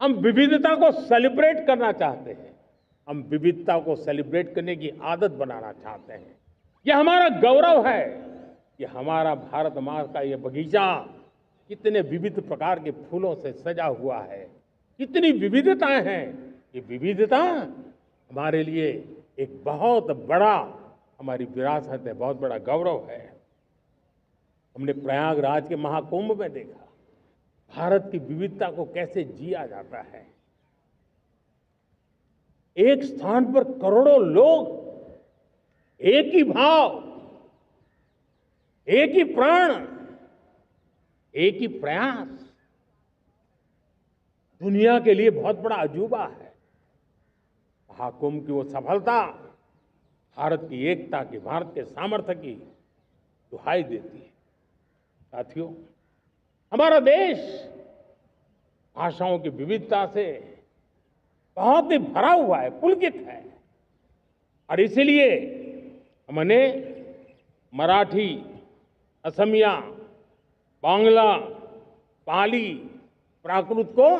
S1: हम विविधता को सेलिब्रेट करना चाहते हैं। हम विविधता को सेलिब्रेट करने की आदत बनाना चाहते हैं। यह हमारा गौरव है कि हमारा भारत माँ का ये बगीचा कितने विविध प्रकार के फूलों से सजा हुआ है, कितनी विविधताएं हैं। ये विविधता हमारे लिए एक बहुत बड़ा, हमारी विरासत है, बहुत बड़ा गौरव है। हमने प्रयागराज के महाकुंभ में देखा भारत की विविधता को कैसे जिया जाता है। एक स्थान पर करोड़ों लोग, एक ही भाव, एक ही प्राण, एक ही प्रयास, दुनिया के लिए बहुत बड़ा अजूबा है। महाकुंभ की वो सफलता भारत की एकता की, भारत के सामर्थ्य की दुहाई देती है। साथियों, हमारा देश भाषाओं की विविधता से बहुत ही भरा हुआ है, पुलकित है। और इसीलिए हमने मराठी, असमिया, बांग्ला, पाली, प्राकृत को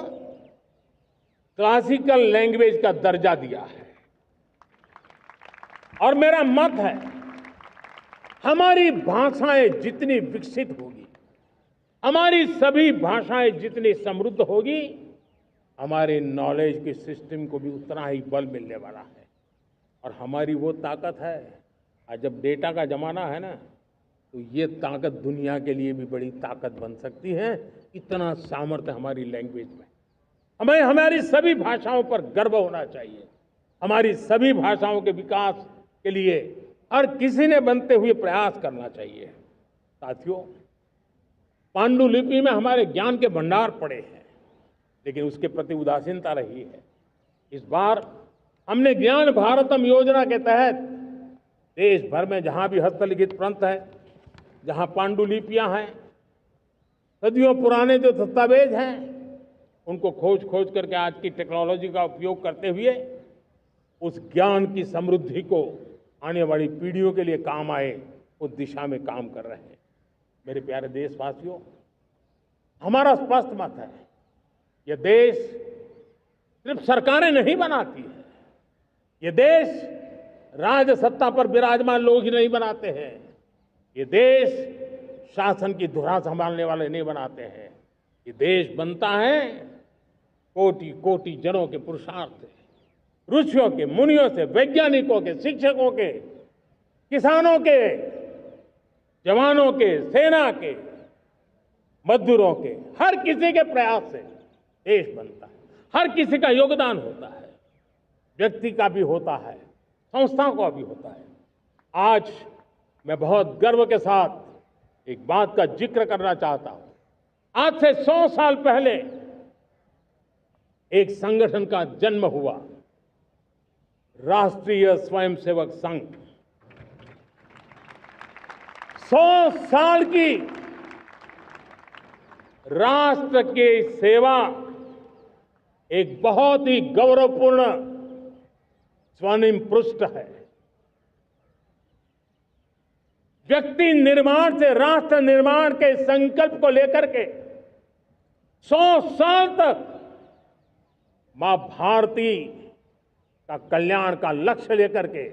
S1: क्लासिकल लैंग्वेज का दर्जा दिया है। और मेरा मत है हमारी भाषाएं जितनी विकसित होगी, हमारी सभी भाषाएं जितनी समृद्ध होगी, हमारे नॉलेज के सिस्टम को भी उतना ही बल मिलने वाला है। और हमारी वो ताकत है, आज जब डेटा का जमाना है ना, तो ये ताकत दुनिया के लिए भी बड़ी ताकत बन सकती है। इतना सामर्थ्य हमारी लैंग्वेज में। हमें हमारी सभी भाषाओं पर गर्व होना चाहिए। हमारी सभी भाषाओं के विकास के लिए हर किसी ने बनते हुए प्रयास करना चाहिए। साथियों, पांडुलिपि में हमारे ज्ञान के भंडार पड़े हैं, लेकिन उसके प्रति उदासीनता रही है। इस बार हमने ज्ञान भारतम योजना के तहत देश भर में जहां भी हस्तलिखित ग्रंथ है, जहां पांडुलिपियां हैं, सदियों पुराने जो दस्तावेज हैं, उनको खोज खोज करके आज की टेक्नोलॉजी का उपयोग करते हुए उस ज्ञान की समृद्धि को आने वाली पीढ़ियों के लिए काम आए, उस दिशा में काम कर रहे हैं। मेरे प्यारे देशवासियों, हमारा स्पष्ट मत है, यह देश सिर्फ सरकारें नहीं बनाती है, ये देश राज सत्ता पर विराजमान लोग ही नहीं बनाते हैं, ये देश शासन की धुरा संभालने वाले नहीं बनाते हैं। ये देश बनता है कोटि कोटि जनों के पुरुषार्थ से, ऋषियों के, मुनियों से, वैज्ञानिकों के, शिक्षकों के, किसानों के, जवानों के, सेना के, मजदूरों के, हर किसी के प्रयास से देश बनता है। हर किसी का योगदान होता है, व्यक्ति का भी होता है, संस्थाओं का भी होता है। आज मैं बहुत गर्व के साथ एक बात का जिक्र करना चाहता हूं। आज से 100 साल पहले एक संगठन का जन्म हुआ, राष्ट्रीय स्वयंसेवक संघ। 100 साल की राष्ट्र की सेवा एक बहुत ही गौरवपूर्ण स्वर्णिम पृष्ठ है। व्यक्ति निर्माण से राष्ट्र निर्माण के संकल्प को लेकर के 100 साल तक मां भारती का कल्याण का लक्ष्य लेकर के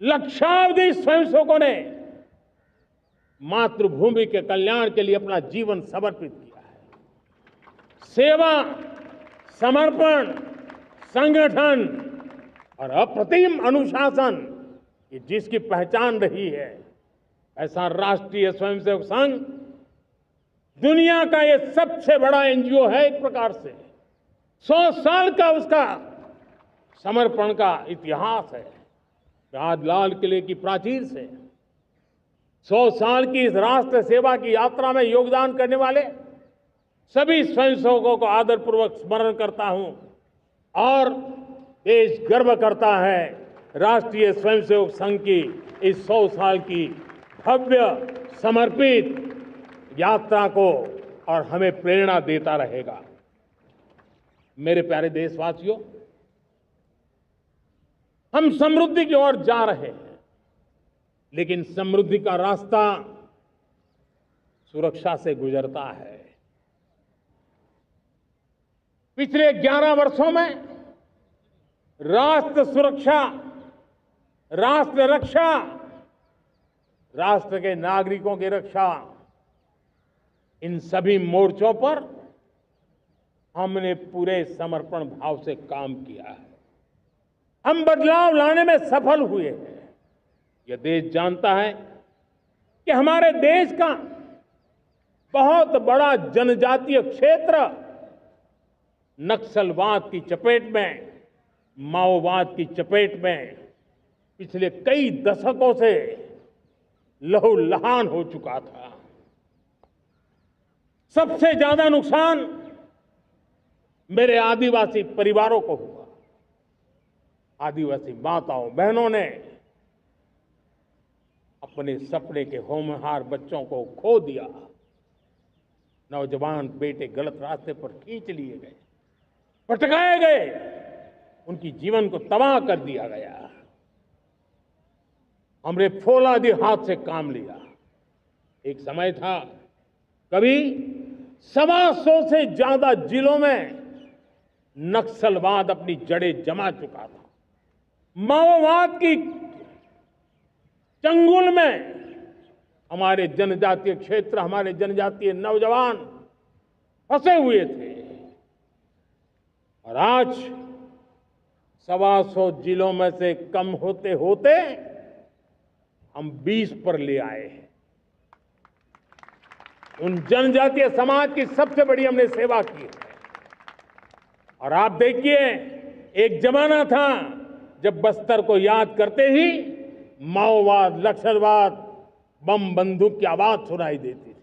S1: लक्षावधि स्वयंसेवकों ने मातृभूमि के कल्याण के लिए अपना जीवन समर्पित किया है। सेवा, समर्पण, संगठन और अप्रतिम अनुशासन, ये जिसकी पहचान रही है, ऐसा राष्ट्रीय स्वयंसेवक संघ दुनिया का ये सबसे बड़ा एनजीओ है। एक प्रकार से 100 साल का उसका समर्पण का इतिहास है। आज लाल किले की प्राचीर से 100 साल की इस राष्ट्र सेवा की यात्रा में योगदान करने वाले सभी स्वयंसेवकों को आदरपूर्वक स्मरण करता हूं और देश गर्व करता है राष्ट्रीय स्वयंसेवक संघ की इस 100 साल की भव्य समर्पित यात्रा को, और हमें प्रेरणा देता रहेगा। मेरे प्यारे देशवासियों, हम समृद्धि की ओर जा रहे हैं, लेकिन समृद्धि का रास्ता सुरक्षा से गुजरता है। पिछले 11 वर्षों में राष्ट्र सुरक्षा, राष्ट्र रक्षा, राष्ट्र के नागरिकों की रक्षा, इन सभी मोर्चों पर हमने पूरे समर्पण भाव से काम किया है। हम बदलाव लाने में सफल हुए हैं। यह देश जानता है कि हमारे देश का बहुत बड़ा जनजातीय क्षेत्र नक्सलवाद की चपेट में, माओवाद की चपेट में पिछले कई दशकों से लहूलुहान हो चुका था। सबसे ज्यादा नुकसान मेरे आदिवासी परिवारों को हुआ। आदिवासी माताओं बहनों ने अपने सपने के होनहार बच्चों को खो दिया। नौजवान बेटे गलत रास्ते पर खींच लिए गए, भटकाए गए, उनकी जीवन को तबाह कर दिया गया। हमने फौलादी हाथ से काम लिया। एक समय था, कभी 125 से ज्यादा जिलों में नक्सलवाद अपनी जड़ें जमा चुका था। माओवाद की चंगुल में हमारे जनजातीय क्षेत्र, हमारे जनजातीय नौजवान फंसे हुए थे और आज 125 जिलों में से कम होते होते हम 20 पर ले आए हैं। उन जनजातीय समाज की सबसे बड़ी हमने सेवा की है। और आप देखिए, एक जमाना था जब बस्तर को याद करते ही माओवाद, नक्सलवाद, बम बंदूक की आवाज सुनाई देती थी।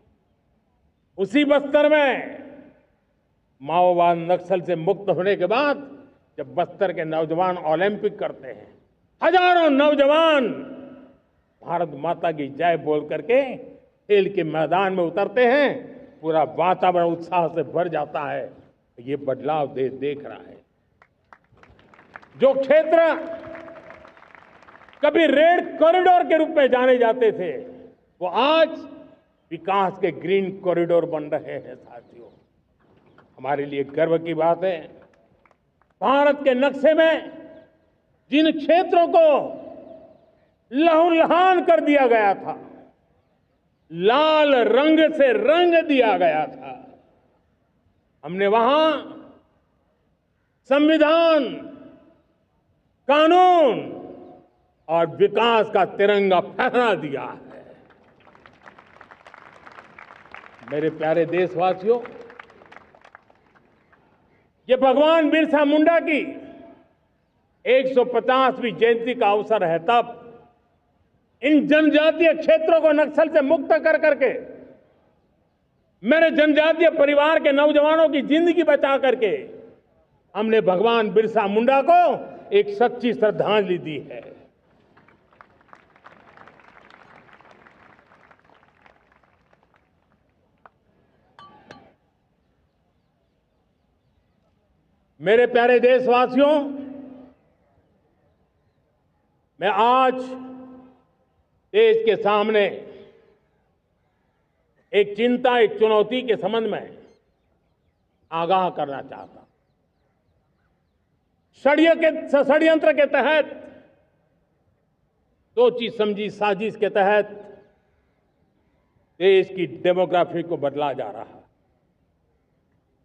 S1: उसी बस्तर में माओवाद नक्सल से मुक्त होने के बाद जब बस्तर के नौजवान ओलंपिक करते हैं, हजारों नौजवान भारत माता की जय बोल करके खेल के मैदान में उतरते हैं, पूरा वातावरण उत्साह से भर जाता है। ये बदलाव देश देख रहा है। जो क्षेत्र कभी रेड कॉरिडोर के रूप में जाने जाते थे, वो आज विकास के ग्रीन कॉरिडोर बन रहे हैं। साथियों, हमारे लिए गर्व की बात है, भारत के नक्शे में जिन क्षेत्रों को लहूलुहान कर दिया गया था, लाल रंग से रंग दिया गया था, हमने वहां संविधान, कानून और विकास का तिरंगा फहरा दिया है। मेरे प्यारे देशवासियों, ये भगवान बिरसा मुंडा की 150वीं जयंती का अवसर है। तब इन जनजातीय क्षेत्रों को नक्सल से मुक्त कर करके, मेरे जनजातीय परिवार के नौजवानों की जिंदगी बचा करके हमने भगवान बिरसा मुंडा को एक सच्ची श्रद्धांजलि दी है। मेरे प्यारे देशवासियों, मैं आज देश के सामने एक चिंता, एक चुनौती के संबंध में आगाह करना चाहता हूं। षड्यंत्र के तहत, सोची समझी साजिश के तहत देश की डेमोग्राफी को बदला जा रहा है।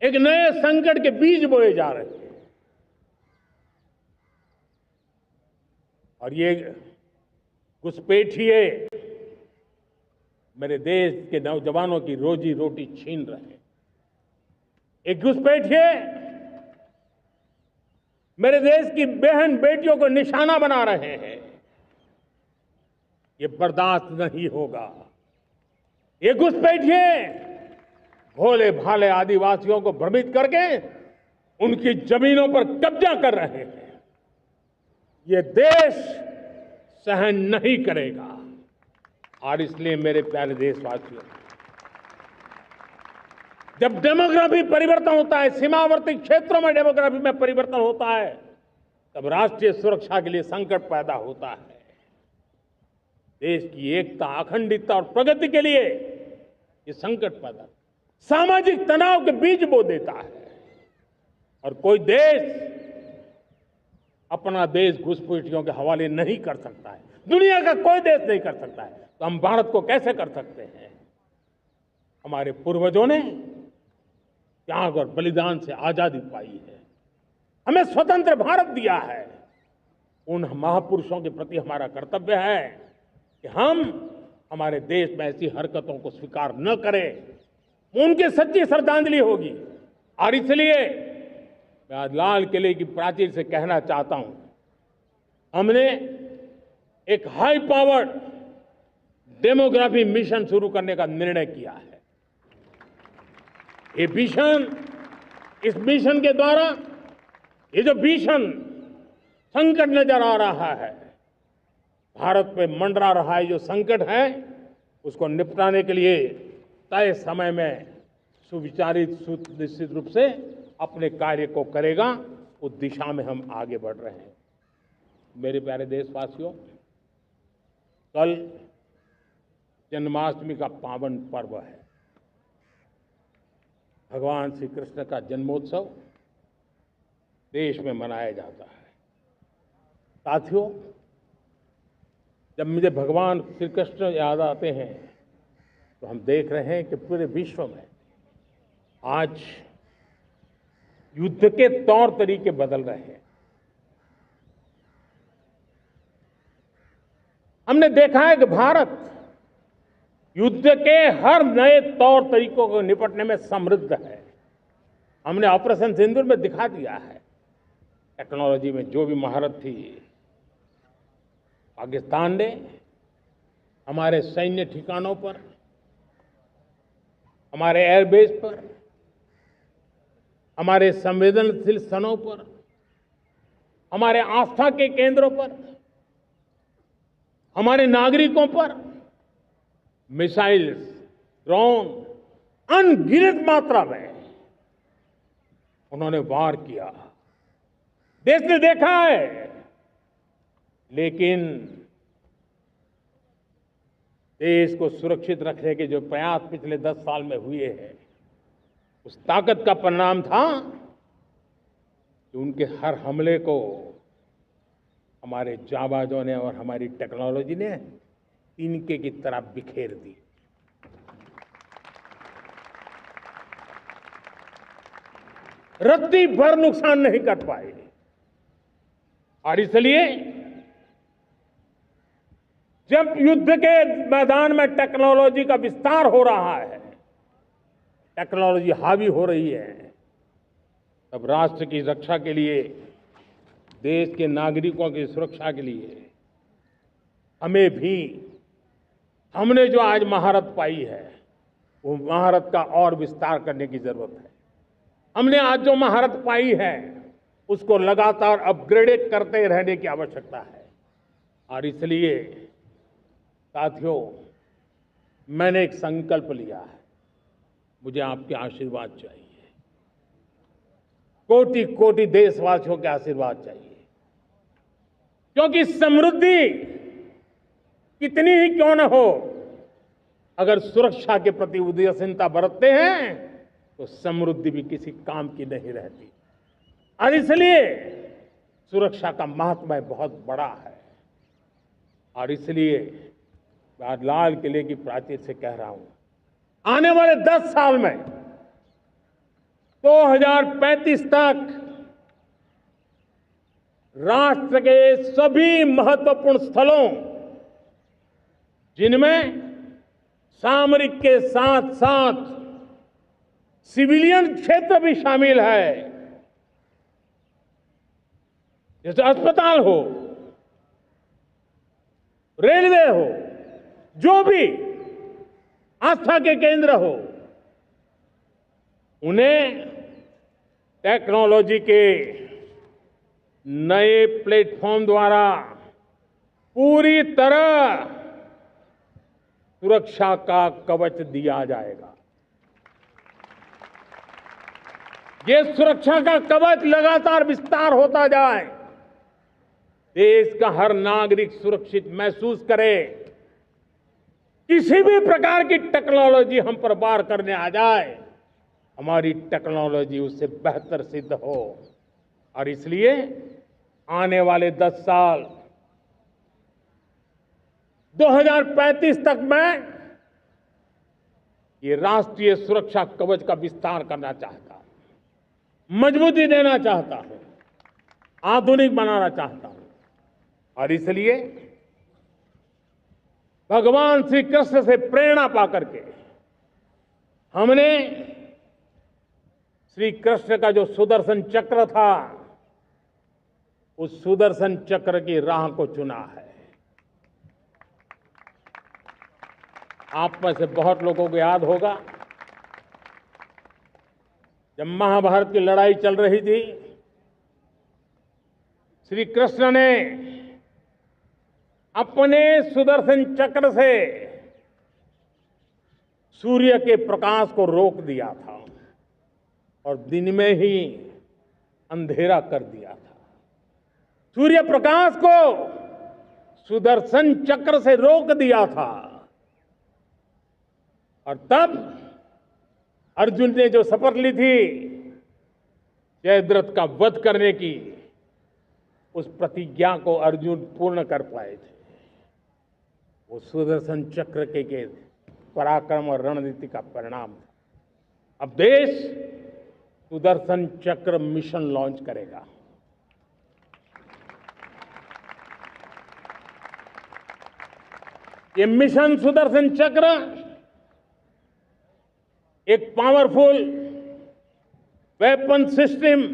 S1: एक नए संकट के बीज बोए जा रहे हैं और ये घुसपैठिए मेरे देश के नौजवानों की रोजी रोटी छीन रहे हैं। एक घुसपैठिए मेरे देश की बहन बेटियों को निशाना बना रहे हैं। ये बर्दाश्त नहीं होगा। ये घुसपैठिए भोले भाले आदिवासियों को भ्रमित करके उनकी जमीनों पर कब्जा कर रहे हैं। ये देश सहन नहीं करेगा। और इसलिए मेरे प्यारे देशवासियों, जब डेमोग्राफी परिवर्तन होता है, सीमावर्ती क्षेत्रों में डेमोग्राफी में परिवर्तन होता है, तब राष्ट्रीय सुरक्षा के लिए संकट पैदा होता है। देश की एकता, अखंडता और प्रगति के लिए ये संकट पैदा, सामाजिक तनाव के बीज बो देता है। और कोई देश अपना देश घुसपैठियों के हवाले नहीं कर सकता है। दुनिया का कोई देश नहीं कर सकता है, तो हम भारत को कैसे कर सकते हैं? हमारे पूर्वजों ने त्याग और बलिदान से आजादी पाई है, हमें स्वतंत्र भारत दिया है। उन महापुरुषों के प्रति हमारा कर्तव्य है कि हम हमारे देश में ऐसी हरकतों को स्वीकार न करें। उनकी सच्ची श्रद्धांजलि होगी। और इसलिए मैं आज लाल किले की प्राचीर से कहना चाहता हूं, हमने एक हाई पावर्ड डेमोग्राफी मिशन शुरू करने का निर्णय किया है। ये मिशन, इस मिशन के द्वारा ये जो भीषण संकट नजर आ रहा है, भारत पे मंडरा रहा है जो संकट है, उसको निपटाने के लिए तय समय में सुविचारित, सुनिश्चित रूप से अपने कार्य को करेगा। उस दिशा में हम आगे बढ़ रहे हैं। मेरे प्यारे देशवासियों, कल जन्माष्टमी का पावन पर्व है। भगवान श्री कृष्ण का जन्मोत्सव देश में मनाया जाता है। साथियों, जब मुझे भगवान श्री कृष्ण याद आते हैं तो हम देख रहे हैं कि पूरे विश्व में आज युद्ध के तौर तरीके बदल रहे हैं। हमने देखा है कि भारत युद्ध के हर नए तौर तरीकों को निपटने में समृद्ध है। हमने ऑपरेशन सिंदूर में दिखा दिया है, टेक्नोलॉजी में जो भी महारत थी। पाकिस्तान ने हमारे सैन्य ठिकानों पर, हमारे एयरबेस पर, हमारे संवेदनशील स्थानों पर, हमारे आस्था के केंद्रों पर, हमारे नागरिकों पर मिसाइल्स, ड्रोन अनगिनत मात्रा में उन्होंने वार किया। देश ने देखा है, लेकिन देश को सुरक्षित रखने के जो प्रयास पिछले 10 साल में हुए हैं, उस ताकत का परिणाम था कि उनके हर हमले को हमारे जाबाजों ने और हमारी टेक्नोलॉजी ने तिनके की तरह बिखेर दी। रत्ती भर नुकसान नहीं कर पाए। और इसलिए जब युद्ध के मैदान में टेक्नोलॉजी का विस्तार हो रहा है, टेक्नोलॉजी हावी हो रही है, तब राष्ट्र की रक्षा के लिए, देश के नागरिकों की सुरक्षा के लिए हमें भी, हमने जो आज महारत पाई है, वो महारत का और विस्तार करने की जरूरत है। हमने आज जो महारत पाई है, उसको लगातार अपग्रेड करते रहने की आवश्यकता है। और इसलिए साथियों, मैंने एक संकल्प लिया है, मुझे आपके आशीर्वाद चाहिए, कोटि कोटि देशवासियों के आशीर्वाद चाहिए। क्योंकि समृद्धि कितनी ही क्यों न हो, अगर सुरक्षा के प्रति उदासीनता बरतते हैं तो समृद्धि भी किसी काम की नहीं रहती। और इसलिए सुरक्षा का महत्व बहुत बड़ा है। और इसलिए मैं आज लाल किले की प्राचीर से कह रहा हूं, आने वाले 10 साल में 2035 तक राष्ट्र के सभी महत्वपूर्ण स्थलों, जिनमें सामरिक के साथ साथ सिविलियन क्षेत्र भी शामिल है, जैसे अस्पताल हो, रेलवे हो, जो भी आस्था के केंद्र हो, उन्हें टेक्नोलॉजी के नए प्लेटफॉर्म द्वारा पूरी तरह सुरक्षा का कवच दिया जाएगा। ये सुरक्षा का कवच लगातार विस्तार होता जाए, देश का हर नागरिक सुरक्षित महसूस करे। किसी भी प्रकार की टेक्नोलॉजी हम पर वार करने आ जाए, हमारी टेक्नोलॉजी उससे बेहतर सिद्ध हो। और इसलिए आने वाले 10 साल 2035 तक मैं ये राष्ट्रीय सुरक्षा कवच का विस्तार करना चाहता हूं, मजबूती देना चाहता हूं, आधुनिक बनाना चाहता हूं। और इसलिए भगवान श्री कृष्ण से प्रेरणा पाकर के हमने श्री कृष्ण का जो सुदर्शन चक्र था, उस सुदर्शन चक्र की राह को चुना है। आप में से बहुत लोगों को याद होगा, जब महाभारत की लड़ाई चल रही थी, श्री कृष्ण ने अपने सुदर्शन चक्र से सूर्य के प्रकाश को रोक दिया था और दिन में ही अंधेरा कर दिया था। सूर्य प्रकाश को सुदर्शन चक्र से रोक दिया था। और तब अर्जुन ने जो शपथ ली थी जयद्रथ का वध करने की, उस प्रतिज्ञा को अर्जुन पूर्ण कर पाए थे। वो सुदर्शन चक्र के पराक्रम और रणनीति का परिणाम था। अब देश सुदर्शन चक्र मिशन लॉन्च करेगा। ये मिशन सुदर्शन चक्र एक पावरफुल वेपन सिस्टम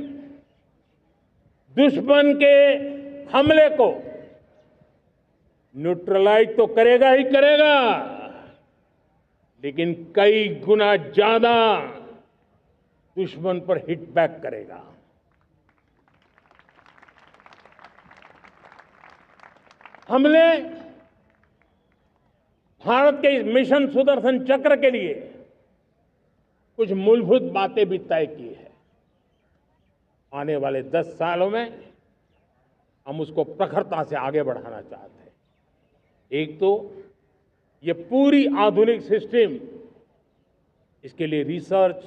S1: दुश्मन के हमले को न्यूट्रलाइज तो करेगा ही करेगा, लेकिन कई गुना ज्यादा दुश्मन पर हिट बैक करेगा। हमने भारत के इस मिशन सुदर्शन चक्र के लिए कुछ मूलभूत बातें भी तय की है। आने वाले 10 सालों में हम उसको प्रखरता से आगे बढ़ाना चाहते हैं। एक तो ये पूरी आधुनिक सिस्टम, इसके लिए रिसर्च,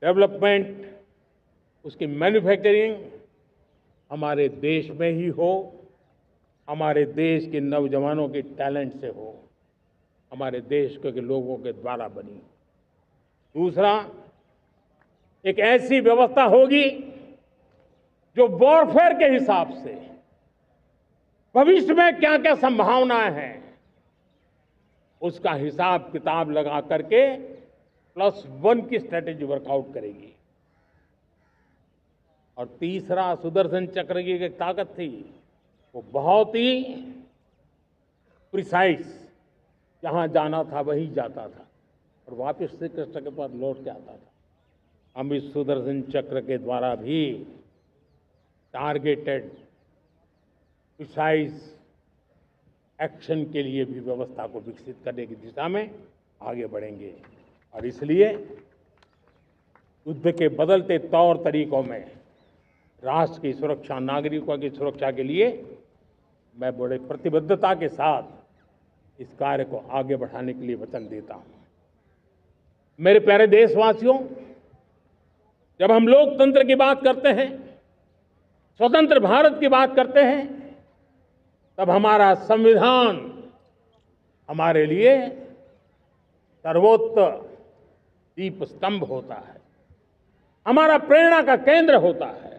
S1: डेवलपमेंट, उसकी मैन्युफैक्चरिंग हमारे देश में ही हो, हमारे देश के नौजवानों के टैलेंट से हो, हमारे देश के लोगों के द्वारा बनी। दूसरा, एक ऐसी व्यवस्था होगी जो वॉरफेयर के हिसाब से भविष्य में क्या क्या संभावनाएं हैं उसका हिसाब किताब लगा करके +1 की स्ट्रेटेजी वर्कआउट करेगी। और तीसरा, सुदर्शन चक्र की एक ताकत थी, वो बहुत ही प्रिसाइज, जहां जाना था वहीं जाता था और वापस श्री कृष्ण के पास लौट के आता था। हम इस सुदर्शन चक्र के द्वारा भी टारगेटेड प्रिसाइज एक्शन के लिए भी व्यवस्था को विकसित करने की दिशा में आगे बढ़ेंगे। और इसलिए युद्ध के बदलते तौर तरीकों में राष्ट्र की सुरक्षा, नागरिकों की सुरक्षा के लिए मैं बड़े प्रतिबद्धता के साथ इस कार्य को आगे बढ़ाने के लिए वचन देता हूं। मेरे प्यारे देशवासियों, जब हम लोकतंत्र की बात करते हैं, स्वतंत्र भारत की बात करते हैं, तब हमारा संविधान हमारे लिए सर्वोच्च दीप स्तंभ होता है, हमारा प्रेरणा का केंद्र होता है।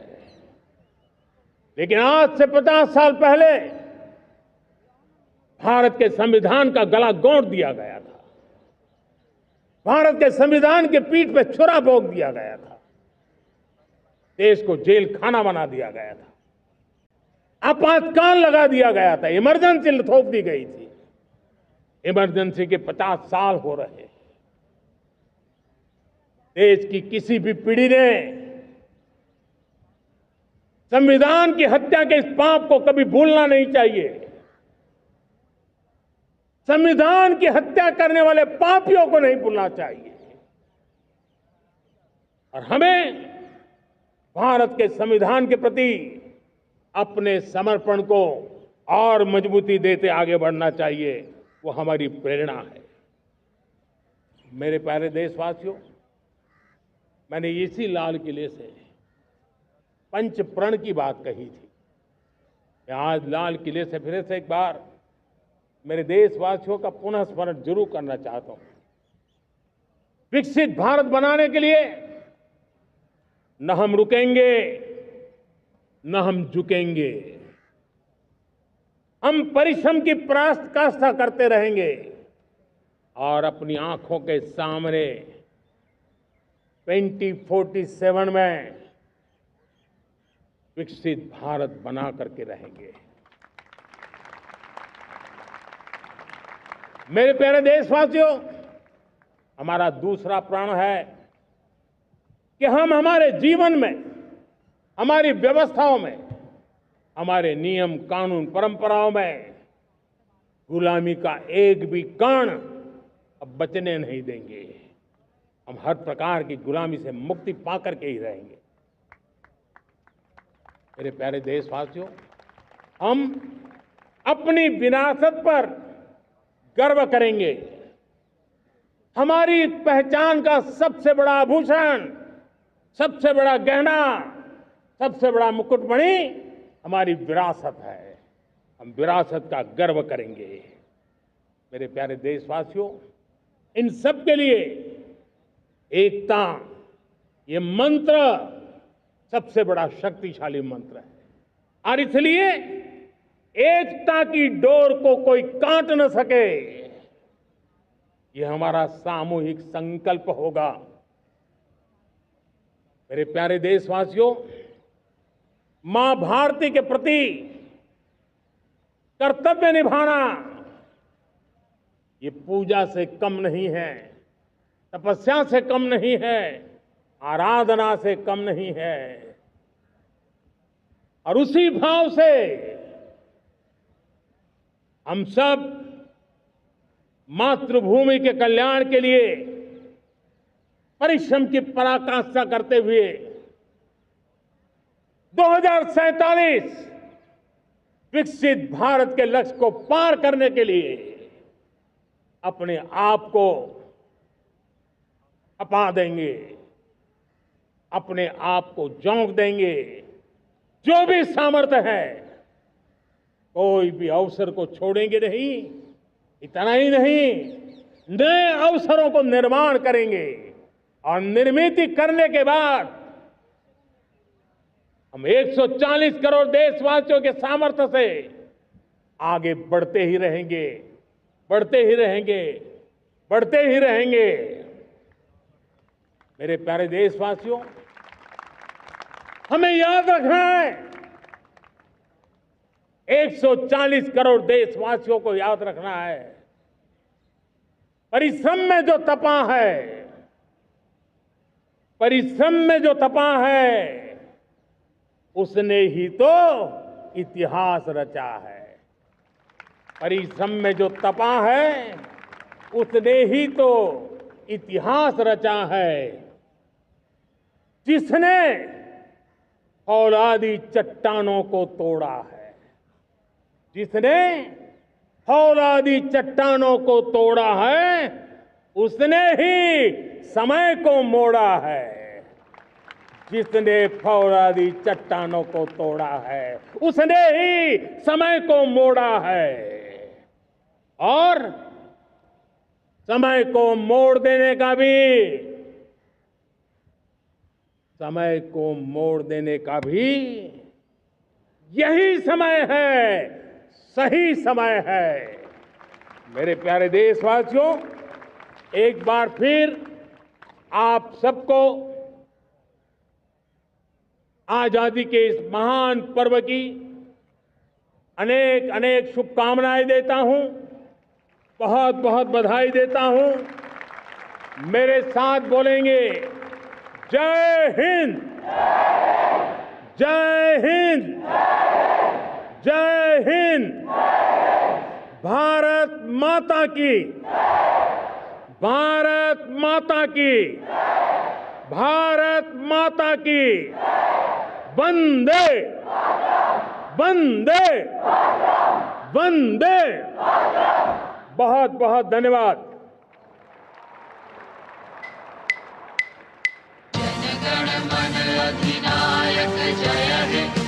S1: लेकिन आज से 50 साल पहले भारत के संविधान का गला घोंट दिया गया था, भारत के संविधान के पीठ पे छुरा भोंक दिया गया था, देश को जेल खाना बना दिया गया था, आपातकाल लगा दिया गया था, इमरजेंसी थोप दी गई थी। इमरजेंसी के 50 साल हो रहे। देश की किसी भी पीढ़ी ने संविधान की हत्या के इस पाप को कभी भूलना नहीं चाहिए। संविधान की हत्या करने वाले पापियों को नहीं भूलना चाहिए। और हमें भारत के संविधान के प्रति अपने समर्पण को और मजबूती देते आगे बढ़ना चाहिए। वो हमारी प्रेरणा है। मेरे प्यारे देशवासियों, मैंने इसी लाल किले से पंच प्रण की बात कही थी। मैं आज लाल किले से फिर से एक बार मेरे देशवासियों का पुनः स्मरण जरूर करना चाहता हूं। विकसित भारत बनाने के लिए न हम रुकेंगे, न हम झुकेंगे। हम परिश्रम की पराकाष्ठा करते रहेंगे और अपनी आंखों के सामने 2047 में विकसित भारत बना करके रहेंगे। मेरे प्यारे देशवासियों, हमारा दूसरा प्रण है कि हम हमारे जीवन में, हमारी व्यवस्थाओं में, हमारे नियम कानून परंपराओं में गुलामी का एक भी कण अब बचने नहीं देंगे। हम हर प्रकार की गुलामी से मुक्ति पाकर के ही रहेंगे। मेरे प्यारे देशवासियों, हम अपनी विरासत पर गर्व करेंगे। हमारी पहचान का सबसे बड़ा आभूषण, सबसे बड़ा गहना, सबसे बड़ा मुकुटमणि हमारी विरासत है। हम विरासत का गर्व करेंगे। मेरे प्यारे देशवासियों, इन सब के लिए एकता, ये मंत्र सबसे बड़ा शक्तिशाली मंत्र है और इसलिए एकता की डोर को कोई काट न सके, ये हमारा सामूहिक संकल्प होगा। मेरे प्यारे देशवासियों, मां भारती के प्रति कर्तव्य निभाना ये पूजा से कम नहीं है, तपस्या से कम नहीं है, आराधना से कम नहीं है। और उसी भाव से हम सब मातृभूमि के कल्याण के लिए परिश्रम की पराकाष्ठा करते हुए 2047 विकसित भारत के लक्ष्य को पार करने के लिए अपने आप को खपा देंगे, अपने आप को झोंक देंगे। जो भी सामर्थ्य है, कोई भी अवसर को छोड़ेंगे नहीं। इतना ही नहीं, नए अवसरों को निर्माण करेंगे और निर्मित करने के बाद हम 140 करोड़ देशवासियों के सामर्थ्य से आगे बढ़ते ही रहेंगे, बढ़ते ही रहेंगे, बढ़ते ही रहेंगे। मेरे प्यारे देशवासियों, हमें याद रखना है, 140 करोड़ देशवासियों को याद रखना है, परिश्रम में जो तपा है, परिश्रम में जो तपा है, उसने ही तो इतिहास रचा है। परिश्रम में जो तपा है, उसने ही तो इतिहास रचा है। जिसने फौलादी चट्टानों को तोड़ा है, जिसने फौलादी चट्टानों को तोड़ा है, उसने ही समय को मोड़ा है। जिसने फौलादी चट्टानों को तोड़ा है, उसने ही समय को मोड़ा है। और समय को मोड़ देने का भी, समय को मोड़ देने का भी यही समय है, सही समय है। मेरे प्यारे देशवासियों, एक बार फिर आप सबको आजादी के इस महान पर्व की अनेक अनेक शुभकामनाएं देता हूं, बहुत बहुत बधाई देता हूं। मेरे साथ बोलेंगे, जय हिंद, जय हिंद, जय हिंद। भारत माता की, भारत माता की, भारत माता की। वंदे, वंदे, वंदे। बहुत बहुत धन्यवाद।
S2: जनगण मन अधिनायक जय हे।